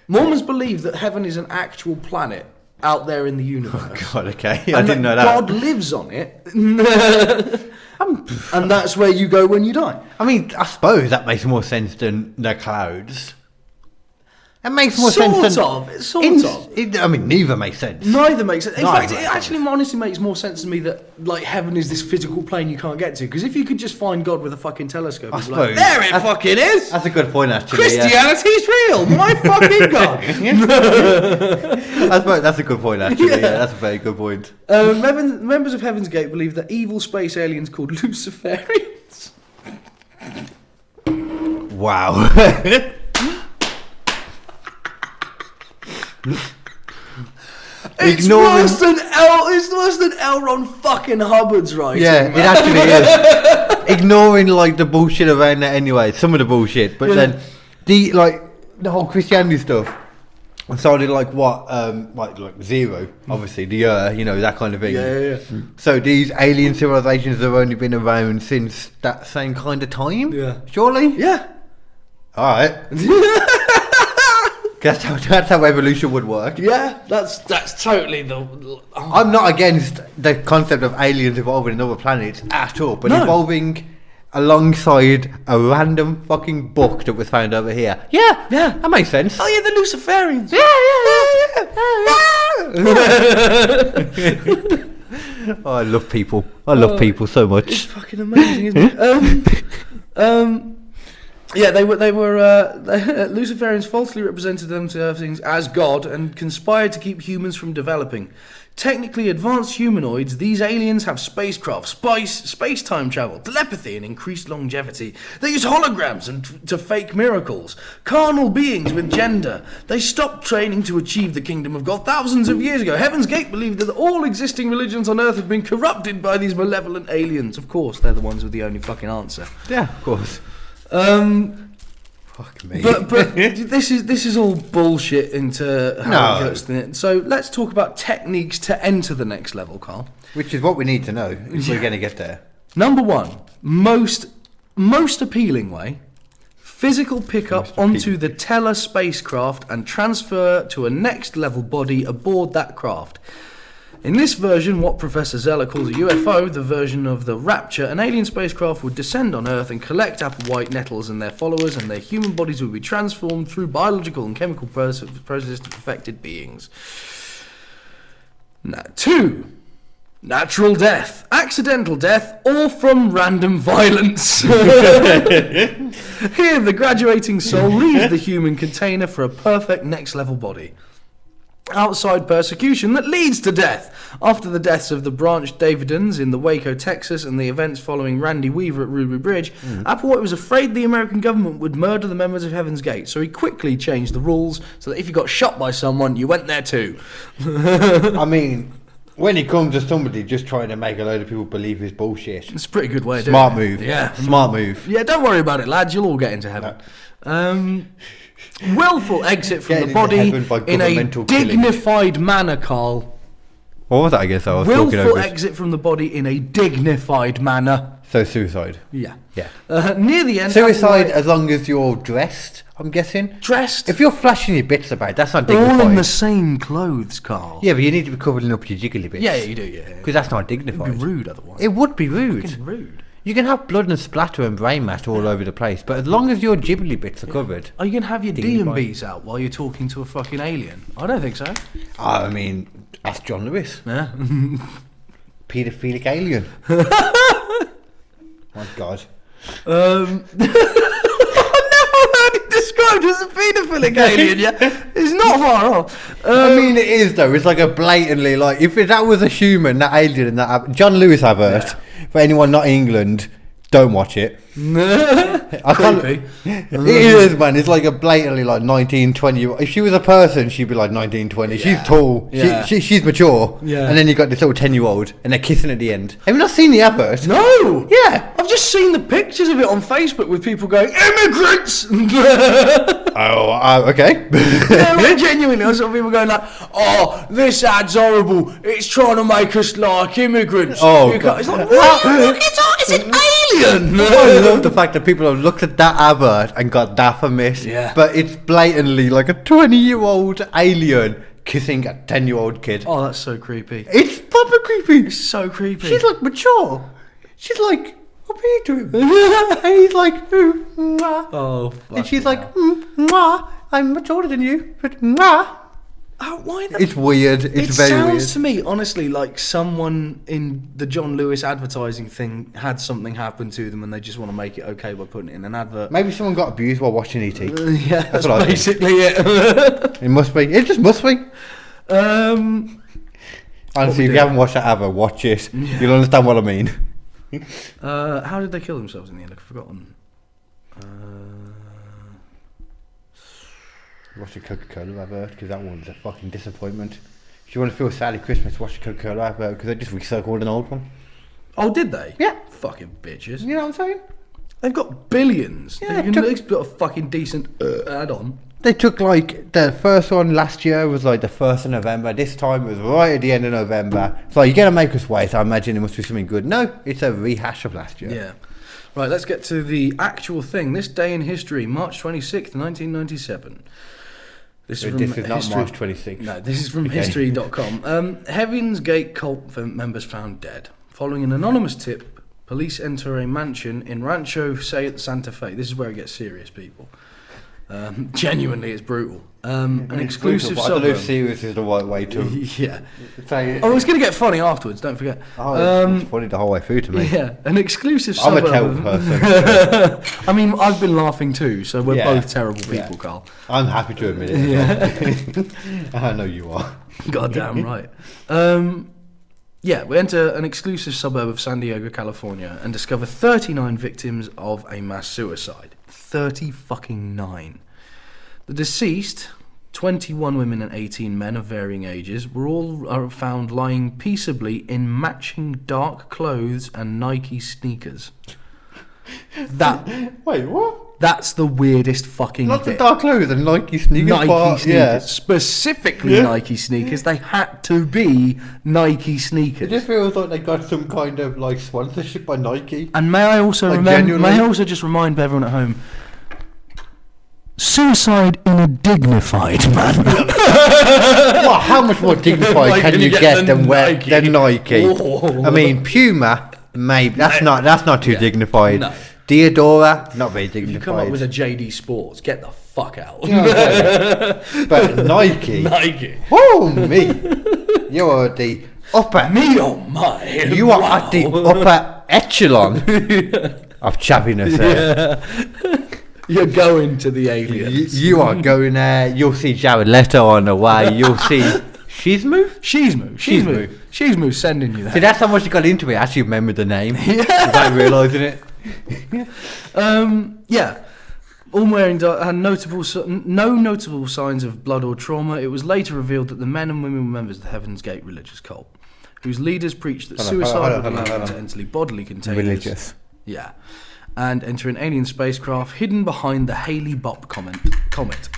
Mormons believe that heaven is an actual planet out there in the universe. Oh God, okay. I didn't know that. God lives on it. And that's where you go when you die. I mean, I suppose that makes more sense than the clouds. It makes more sense than... Sort of. I mean, neither makes sense. Neither makes sense. In Neither fact, it makes actually honestly makes more sense to me that like heaven is this physical plane you can't get to. Because if you could just find God with a fucking telescope, I it's like, suppose. there it fucking is! That's a good point, actually. Yeah. Christianity's real! My fucking God! I suppose that's a good point, actually. Yeah, that's a very good point. Members of Heaven's Gate believe that evil space aliens called Luciferians. Wow. It's worse than L. Ron fucking Hubbard's writing. Yeah, it actually is. Ignoring like the bullshit around that anyway, some of the bullshit, but then the whole Christianity stuff started like what like zero, obviously the that kind of thing. Yeah. So these alien civilizations have only been around since that same kind of time. Yeah. Surely. Yeah. All right. That's how evolution would work. Yeah, that's totally the. I'm not against the concept of aliens evolving in other planets at all, but No. evolving alongside a random fucking book that was found over here. Yeah, that makes sense. Oh yeah, the Luciferians. Oh, I love people. I love people so It's much. fucking amazing, isn't it? Yeah, they were Luciferians falsely represented themselves as God and conspired to keep humans from developing. Technically advanced humanoids, these aliens have spacecraft, space-time travel, telepathy, and increased longevity. They use holograms to fake miracles. Carnal beings with gender. They stopped training to achieve the kingdom of God thousands of years ago. Heaven's Gate believed that all existing religions on Earth have been corrupted by these malevolent aliens. Of course, they're the ones with the only fucking answer. Yeah, of course. Fuck me. But this is all bullshit into how it goes. So let's talk about techniques to enter the next level, Carl. Which is what we need to know if we're going to get there. Number one, most appealing way, physical pickup onto the Teller spacecraft and transfer to a next level body aboard that craft. In this version, what Professor Zeller calls a UFO, the version of the Rapture, an alien spacecraft would descend on Earth and collect Applewhite Nettles and their followers, and their human bodies would be transformed through biological and chemical processes to perfected beings. 2. Natural death, accidental death, or from random violence. Here, the graduating soul leaves the human container for a perfect next-level body. Outside persecution that leads to death. After the deaths of the Branch Davidans in the Waco, Texas, and the events following Randy Weaver at Ruby Bridge, Applewhite was afraid the American government would murder the members of Heaven's Gate, so he quickly changed the rules so that if you got shot by someone, you went there too. I mean, when it comes to somebody just trying to make a load of people believe his bullshit, It's a pretty good way to do it. smart move. Yeah. Smart move. Yeah, don't worry about it, lads. You'll all get into heaven. Willful exit from Getting the body into heaven by in a governmental killing. dignified manner, Carl. What was that? I guess I was talking Willful over. exit from the body in a dignified manner. So suicide. Yeah. Yeah. Near the end, Suicide Applewhite as long as you're dressed, I'm guessing. dressed If you're flashing your bits about, that's not all dignified. in the same clothes, Carl. Yeah, but you need to be covering up your jiggly bits. Yeah, you do. Yeah. Because that's not It'd dignified. be rude otherwise. It would be rude. Fucking rude. You can have blood and splatter and brain matter all over the place, but as long as your jibbly bits are covered. Are you gonna have your Dignified. D&Bs out while you're talking to a fucking alien? I don't think so. I mean, ask John Lewis. Yeah. Paedophilic alien. My God. I've never heard it described as a paedophilic alien. Yeah, it's not far off. I mean, it is though. It's like a blatantly like if that was a human, that alien, and that John Lewis advert. Yeah. For anyone not in England, don't watch it. I can't. Creepy. It is, man. It's like a blatantly like 1920. If she was a person, she'd be like 1920. Yeah. She's tall. Yeah. She's mature. Yeah. And then you got this little 10-year-old, and they're kissing at the end. Have you not seen the advert? No. Yeah. I've just seen the pictures of it on Facebook with people going immigrants. Oh, okay. Yeah, like, genuinely, I saw people going like, "Oh, this ad's horrible. It's trying to make us like immigrants." Oh, You God. can't- it's like, what are you fucking talking? It's an alien. I love the fact that people have looked at that advert and got that from it. Yeah. But it's blatantly like a 20-year-old alien kissing a 10-year-old kid. Oh, that's so creepy. It's proper creepy. It's so creepy. She's like mature. She's like, what are you doing? And he's like, ooh, mwah. oh, And she's fucking like, hell. mwah, I'm much older than you, but mwah. Oh, why the It's weird. It's it very sounds weird. to me, honestly, like someone in the John Lewis advertising thing had something happen to them and they just want to make it okay by putting it in an advert. Maybe someone got abused while watching E.T. Yeah, that's what I think. basically it. It must be. It just must be. um, Honestly, if you haven't watched that ever, watch it. You'll understand what I mean. how did they kill themselves in the end? I've forgotten. Watch a Coca-Cola advert, because that one's a fucking disappointment. If you want to feel sad at Christmas, watch a Coca-Cola advert, because they just recycled an old one. Oh, did they? Yeah. Fucking bitches. You know what I'm saying? They've got billions. Yeah, they can took- at least put a fucking decent add-on. They took like the first one last year was like the 1st of November. This time it was right at the end of November. So you're gonna make us wait. I imagine it must be something good. No, it's a rehash of last year. Yeah. Right, let's get to the actual thing. This day in history, March 26th, 1997. This This is not March 26th. No, this is from Okay. history.com. Heaven's Gate cult members found dead. Following an anonymous tip, police enter a mansion in Rancho Santa Fe. This is where it gets serious, people. Genuinely, it's brutal. An exclusive I don't know if suburb. serious is the right way to Yeah. say it. Oh, it's going to get funny afterwards, don't forget. It's funny the whole way through to me. Yeah, an exclusive I'm a suburb. terrible person. I mean, I've been laughing too, so we're Yeah. both terrible people, Yeah. Carl. I'm happy to admit it. Yeah. I know you are. Goddamn right. Yeah, we enter an exclusive suburb of San Diego, California, and discover 39 victims of a mass suicide. 30-fucking-9. The deceased, 21 women and 18 men of varying ages, are found lying peaceably in matching dark clothes and Nike sneakers. Wait, what? That's the weirdest fucking Not the bit. dark clothes and Nike sneakers Nike part. sneakers, Yeah. specifically Yeah. Nike sneakers. They had to be Nike It sneakers. just feels like they got some kind of like sponsorship by Nike. And may I also Like, remember? genuinely? May I also just remind everyone at home? suicide in a dignified manner. Well, how much more dignified can you get than Nike? Oh. I mean, Puma, maybe that's not too dignified. No. Diodora, not very dignified. You come up with a JD Sports, get the fuck out. But Nike, oh me, you're the upper. Me oh my. You are at the upper echelon of chaviness. You're going to the aliens. You are going there. You'll see Jared Leto on the way. You'll see Shizmu. Shizmu sending you there. See, that's how much you got into it. I actually remember the name without realising it. Yeah. All wearing had no notable signs of blood or trauma. It was later revealed that the men and women were members of the Heaven's Gate religious cult, whose leaders preached that suicide would allow them to enter bodily containers. Religious. Yeah. And enter an alien spacecraft hidden behind the Hale-Bopp comet.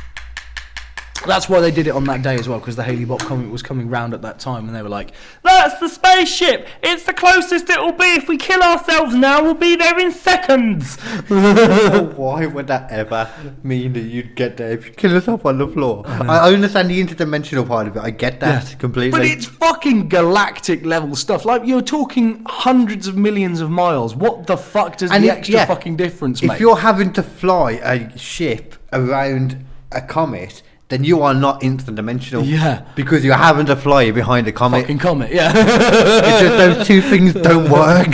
That's why they did it on that day as well, because the Hale-Bopp comet was coming round at that time, and they were like, "That's the spaceship! It's the closest it will be. If we kill ourselves now, we'll be there in seconds." Why would that ever mean that you'd get there if you kill yourself on the floor? I understand the interdimensional part of it. I get that completely. But it's fucking galactic level stuff. Like, you're talking hundreds of millions of miles. What the fuck does the extra fucking difference make? If you're having to fly a ship around a comet, then you are not interdimensional. Yeah. Because you're having to fly behind a comet. Fucking comet, yeah. It's just those two things don't work.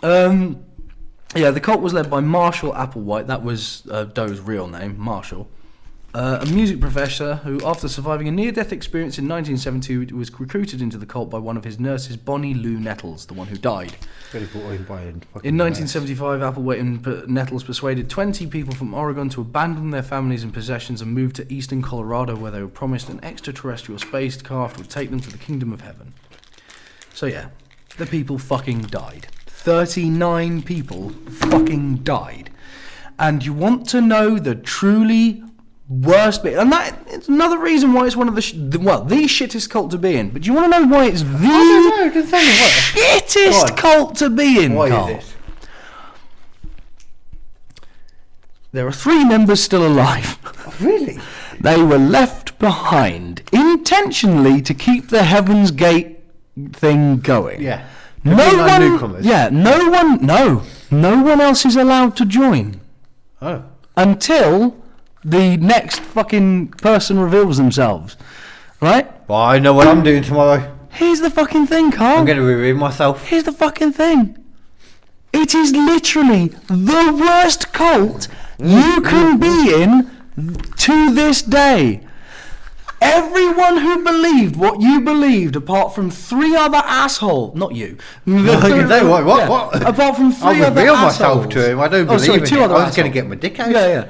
No. Yeah, the cult was led by Marshall Applewhite. That was Doe's real name, Marshall. A music professor who, after surviving a near-death experience in 1972, was recruited into the cult by one of his nurses, Bonnie Lou Nettles, the one who died. In 1975, Applewhite and Nettles persuaded 20 people from Oregon to abandon their families and possessions and move to eastern Colorado, where they were promised an extraterrestrial spacecraft would take them to the kingdom of heaven. So yeah, the people fucking died. 39 people fucking died. And you want to know the truly worst bit, and that it's another reason why it's one of the shittest cult to be in. But do you want to know why it's the shittest cult to be in? Why Carl? is it? There are 3 members still alive. Really? They were left behind intentionally to keep the Heaven's Gate thing going. Yeah. No newcomers. Yeah, no one else is allowed to join. Oh. Until the next fucking person reveals themselves. Right? Well, I know what I'm doing tomorrow. Here's the fucking thing, Carl. I'm going to reveal myself. Here's the fucking thing. It is literally the worst cult you can be in to this day. Everyone who believed what you believed, apart from 3 other assholes, not you. What? Apart from 3 I'll other reveal assholes. myself to him. I don't believe in 2 it. other I was going assholes. to get my dick out. Yeah.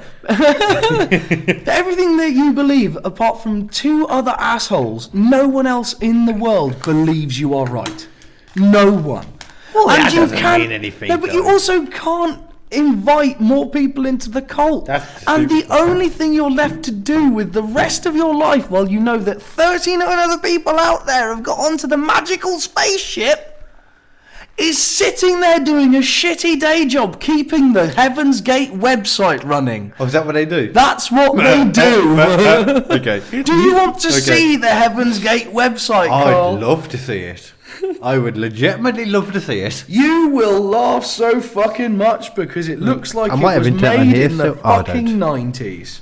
Everything that you believe, apart from 2 other assholes, no one else in the world believes you are right. No one. Well, and that doesn't mean anything. No, but you also can't invite more people into the cult. And the only thing you're left to do with the rest of your life, while you know that 13 other people out there have got onto the magical spaceship, is sitting there doing a shitty day job keeping the Heaven's Gate website running. Oh, is that what they do? That's what they do. Okay. Do you want to see the Heaven's Gate website, Carl? I'd love to see it. I would legitimately love to see it. You will laugh so fucking much because it looks like I it might have was internet on made here, in the so- oh, I fucking don't. 90s.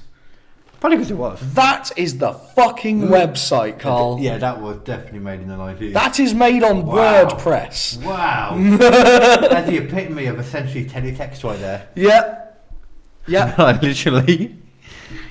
Probably because it was. That is the fucking website, Carl. Yeah, that was definitely made in the 90s. That is made on Wow. WordPress. Wow. That's the epitome of essentially teletext right there. Yeah. Like, literally.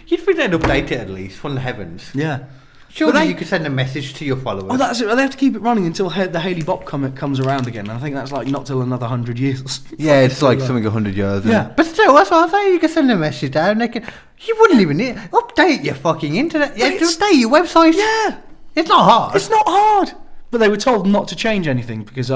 You'd think they'd update it at least from the heavens. Yeah. Surely you could send a message to your followers. Oh, that's it. They have to keep it running until the Hale-Bopp comet comes around again. And I think that's like not till another 100 years. Yeah, it's like something 100 years. Isn't Yeah. it? But still, that's what I'm saying. You can send a message down. You wouldn't even need update your fucking internet. Yeah, update your website. Yeah. It's not hard. It's not hard. But they were told not to change anything because they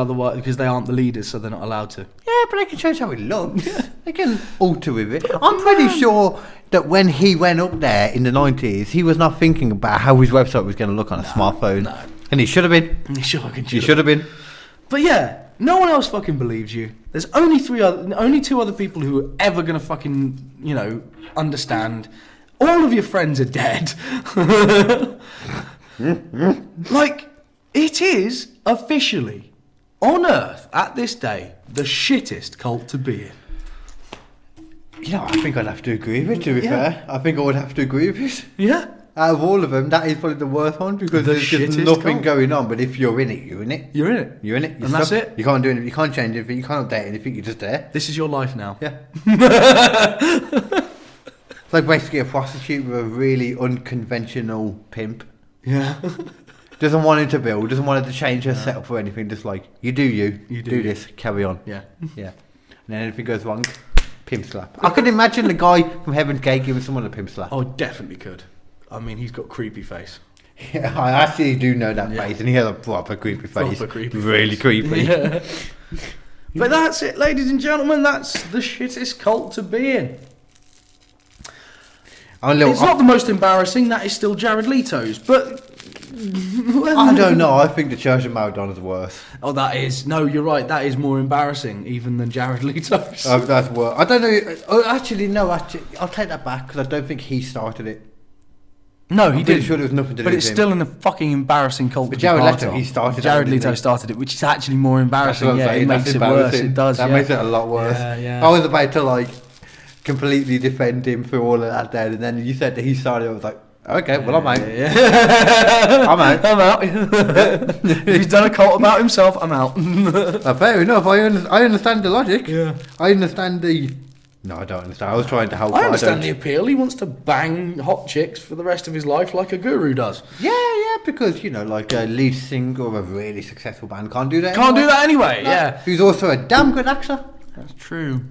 aren't the leaders, so they're not allowed to. Yeah, but they can change how it looks. They can alter with it. I'm pretty sure that when he went up there in the 90s, he was not thinking about how his website was going to look on a smartphone. No. And he should have been. He He should have been. But yeah, No one else fucking believes you. There's only two other people who are ever gonna fucking, understand. All of your friends are dead. Like, it is officially, on Earth, at this day, the shittest cult to be in. I think I'd have to agree with it, to be fair. I think I would have to agree with it. Yeah. Out of all of them, that is probably the worst one because The there's just shittest nothing cult. going on. But if you're in it, you're in it. You're in it. You're in it. You're And that's stuck. it. You can't do anything. You can't change anything. You can't update anything. You're just there. This is your life now. Yeah. It's like basically a prostitute with a really unconventional pimp. Yeah. Doesn't want him to build. Doesn't want her to change her setup or anything. Just like, you do you. You do do this. Carry on. Yeah. Yeah. And then anything goes wrong, pimp slap. I could imagine the guy from Heaven's Gate giving someone a pimp slap. Oh, definitely could. I mean, he's got creepy face. Yeah, I actually do know that Yeah. face, and he has a proper creepy face. Proper creepy really face. creepy. Yeah. But that's it, ladies and gentlemen. That's the shittest cult to be in. It's not the most embarrassing. That is still Jared Leto's. But I don't know. I think the Church of Maradona's worse. oh, that is no. You're right. That is more embarrassing even than Jared Leto's. That's worse. I don't know. Oh, actually, no. Actually, I'll take that back because I don't think he started it. No, I'm he pretty didn't. sure there was nothing to do But with it's him. still in a fucking embarrassing cult. But to be Jared part Leto, of. he started that, Jared didn't Leto he? started it, which is actually more embarrassing. That's what I'm Yeah, saying, it that's makes it worse. embarrassing. It does. That yeah. makes it a lot worse. Yeah, yeah. I was about to completely defend him for all of that then, and then you said that he started. I was like, okay, well I'm out. Yeah. I'm out. I'm out. If he's done a cult about himself, I'm out. Fair enough. I understand the logic. Yeah. I understand the. No, I don't understand. I was trying to help. I but understand don't. the appeal. He wants to bang hot chicks for the rest of his life like a guru does. Yeah, because like a lead singer of a really successful band can't do that. Can't do anymore. that anyway, No. yeah. Who's also a damn good actor. That's true.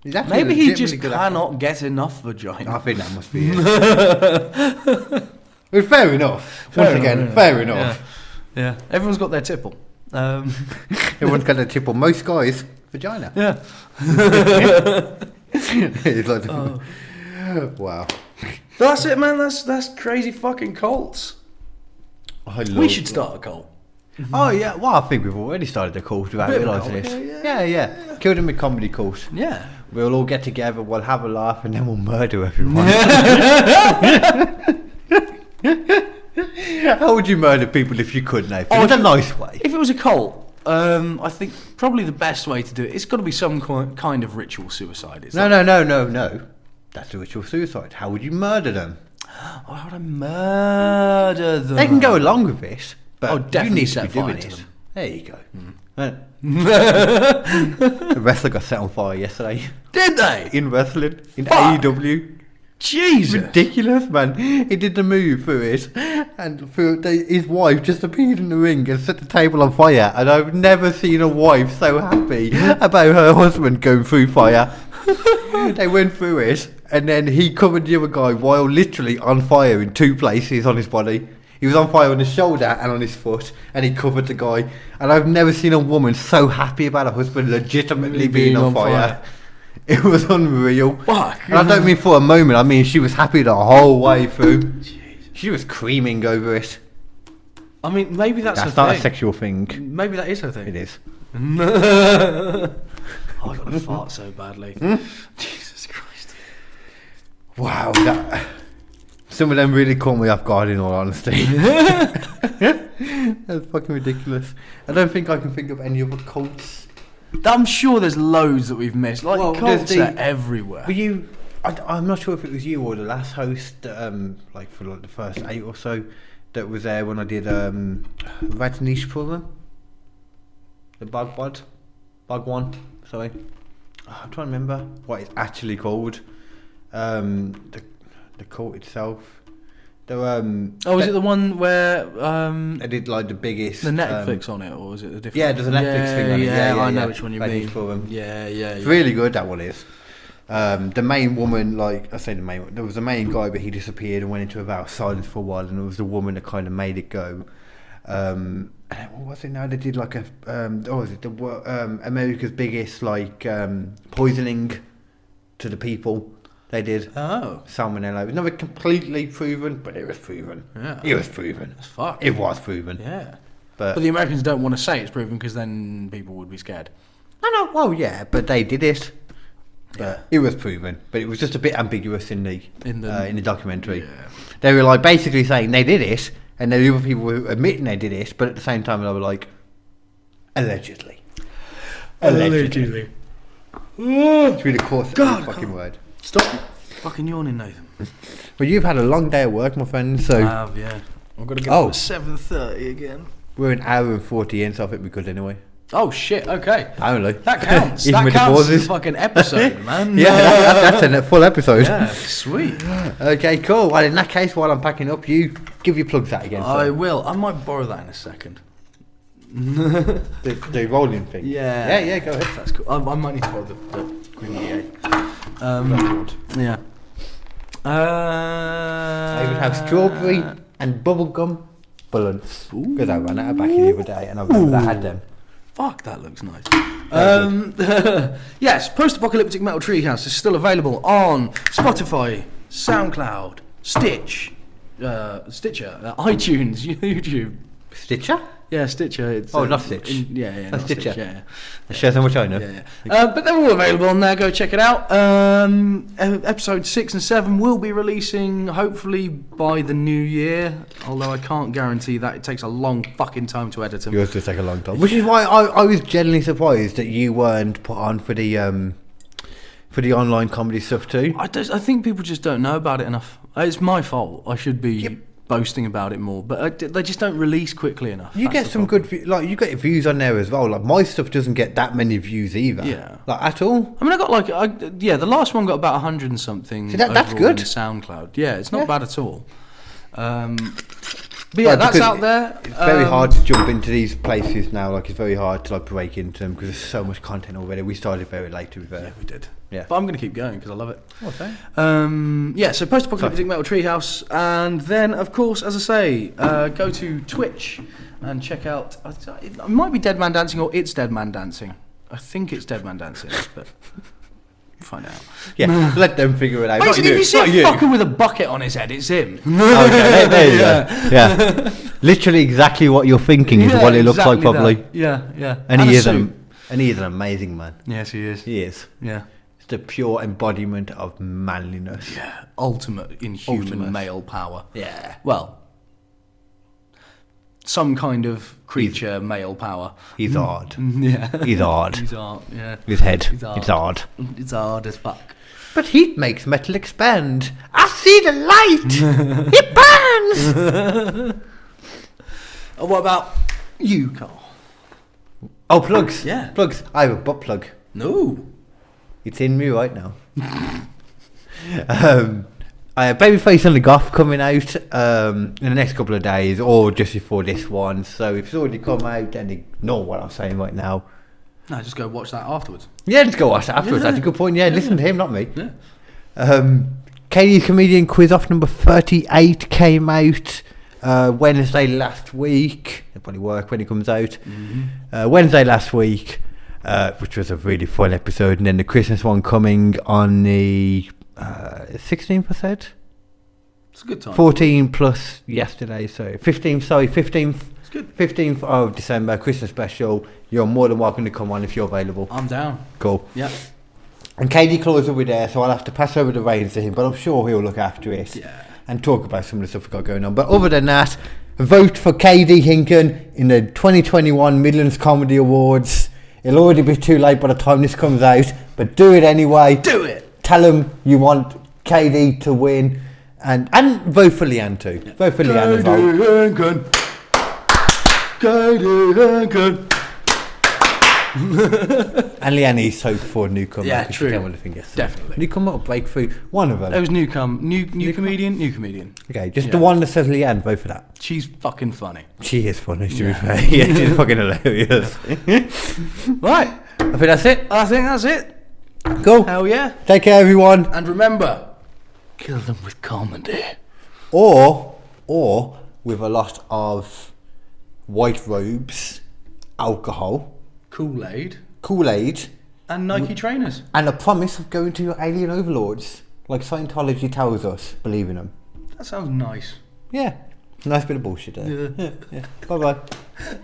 He's actually Maybe a he legitimately just good actor. cannot get enough vagina. I think that must be it. Well, fair enough. Once again, yeah. fair enough. Yeah. Everyone's got their tipple. Everyone's got a tip on most guys' vagina. Yeah. It's like, wow. That's it, man. That's crazy fucking cults. We should start a cult. Oh yeah, well I think we've already started the cult without Bit of a realising cult, this. Yeah. Killed him with comedy cult. Yeah. We'll all get together, we'll have a laugh, and then we'll murder everyone. How would you murder people if you could, Nathan? In a nice way. If it was a cult, I think probably the best way to do it, it's got to be some kind of ritual suicide. It's No. That's a ritual suicide. How would you murder them? Oh, how would I murder them? They can go along with it, but Oh, you definitely need to set be doing fire to it. them. There you go. The wrestler got set on fire yesterday. Did they? In wrestling, in Fuck. AEW. Jesus. Ridiculous, man. He did the move through it, and his wife just appeared in the ring and set the table on fire. And I've never seen a wife so happy about her husband going through fire. They went through it, and then he covered the other guy while literally on fire in two places on his body. He was on fire on his shoulder and on his foot, and he covered the guy. And I've never seen a woman so happy about her husband legitimately being on fire. It was unreal. Fuck. And I don't mean for a moment, I mean she was happy the whole way through. She was creaming over it. I mean, maybe that's That's her not thing. a sexual thing. Maybe that is her thing. It is. I got to fart so badly. Jesus Christ. Wow, some of them really caught me off guard in all honesty. That's fucking ridiculous. I don't think I can think of any other cults. I'm sure there's loads that we've missed. Like, Well, cults there's are everywhere. Were you? I'm not sure if it was you or the last host, like for like the first 8 or so, that was there when I did Rajneesh program. The Bhagwan, sorry. Oh, I'm trying to remember what it's actually called. The cult itself. Was it the one where I did like the biggest. the Netflix on it, or was it a different? Yeah, there's a Netflix thing on it. Yeah, I know which one you Rajneesh mean. program. Yeah. It's really good, that one is. The main woman, like I say, there was a main guy, but he disappeared and went into a vow of silence for a while, and it was the woman that kind of made it go. What was it now? They did like America's biggest poisoning to the people. They did. Oh. Salmonella. It was never completely proven, but it was proven. Yeah. It was proven. That's fucked. It was proven. Yeah. But the Americans don't want to say it's proven because then people would be scared. I know. Well, yeah, but they did it. But it was proven, but it was just a bit ambiguous in the documentary. Yeah. They were like basically saying they did it, and there were other people who were admitting they did it, but at the same time they were like, allegedly. Allegedly. It's really coarse fucking word. Stop fucking yawning, Nathan. Well, you've had a long day at work, my friend. So I have, yeah. I've got to get up at 7:30 again. We're an hour and 40 in, so I think we could anyway. Oh shit! Okay, apparently that counts. Even that counts as a fucking episode, man. That's a full episode. Yeah, sweet. Okay, cool. Well, in that case, while I'm packing up, you give your plugs out again. I will. I might borrow that in a second. the rolling thing. Yeah. Go ahead. That's cool. I might need to borrow the Green EA. Yeah. I would have strawberry and bubblegum bullets because I ran out of backy the other day, and I remember I had them. Fuck, that looks nice. Yes, Post-Apocalyptic Metal Treehouse is still available on Spotify, SoundCloud, Stitcher, iTunes, YouTube. Stitcher? Yeah, Stitcher. It's, not Stitch. Not Stitcher. Stitch, yeah. That shows how much I know. Yeah. But they're all available on there. Go check it out. Episode 6 and 7 will be releasing hopefully by the new year. Although I can't guarantee that. It takes a long fucking time to edit them. Yours does take a long time. Which is why I was genuinely surprised that you weren't put on for the online comedy stuff too. I think people just don't know about it enough. It's my fault. I should be boasting about it more, but they just don't release quickly enough. You get some good, you get views on there as well. Like my stuff doesn't get that many views either. Yeah, like at all. I mean, I got the last one got about 100 and something. See, that's good. On SoundCloud. Yeah, it's not bad at all. But yeah, that's out there. It's very hard to jump into these places now. Like it's very hard to break into them because there's so much content already. We started very late, to be fair. Yeah, we did. Yeah, but I'm going to keep going because I love it. Oh, thanks. So Post-Apocalyptic Metal Treehouse, and then of course, as I say, go to Twitch and check out. It might be Dead Man Dancing or It's Dead Man Dancing. I think it's Dead Man Dancing, but we'll find out. Yeah, let them figure it out. Basically, if you see a fucker with a bucket on his head, it's him. Okay, there you go. Yeah, literally exactly what you're thinking is what it looks like, probably. That. Yeah. And he is an amazing man. Yes, he is. He is. Yeah. The pure embodiment of manliness. Yeah, ultimate inhuman male power. Yeah. Well, some kind of creature male power. He's hard. Yeah. He's hard. He's hard, yeah. His head. He's hard. It's hard. It's hard as fuck. But heat makes metal expand. I see the light. It burns. What about you, Carl? Oh, plugs. Yeah. Plugs. I have a butt plug. No. It's in me right now. I have Babyface and the Goth coming out in the next couple of days, or just before this one. So if it's already come out, then ignore what I'm saying right now. No, just go watch that afterwards. Yeah, just go watch that afterwards. Yeah. That's a good point. Yeah, listen to him, not me. Yeah. Kd's Comedian Quiz Off number 38 came out Wednesday last week. It'll probably work when it comes out. Mm-hmm. Wednesday last week. Which was a really fun episode, and then the Christmas one coming on the 16th, I said? It's a good time. 14 plus yesterday, so 15th. It's good. 15th of December, Christmas special. You're more than welcome to come on if you're available. I'm down. Cool. Yeah. And KD Claus will be there, so I'll have to pass over the reins to him, but I'm sure he'll look after it and talk about some of the stuff we've got going on. But other than that, vote for Kd Hinken in the 2021 Midlands Comedy Awards. It'll already be too late by the time this comes out, but do it anyway. Do it. Tell them you want KD to win, and vote for Leanne too. Yeah. Vote for Leanne as well. KD Hinken. And Leanne is hope for a newcomer. Yeah, true. Definitely. Newcomer or breakthrough, one of them. It was new comedian. Okay, just the one that says Leanne, vote for that. She's fucking funny. She is funny, to be fair. Yeah, she's fucking hilarious. Right. I think that's it. Cool. Hell yeah. Take care, everyone. And remember, kill them with comedy. Or with a lot of white robes, alcohol, Kool-Aid, and Nike trainers, and a promise of going to your alien overlords, like Scientology tells us. Believe in them. That sounds nice. Yeah, Nice bit of bullshit there. Yeah. Bye bye.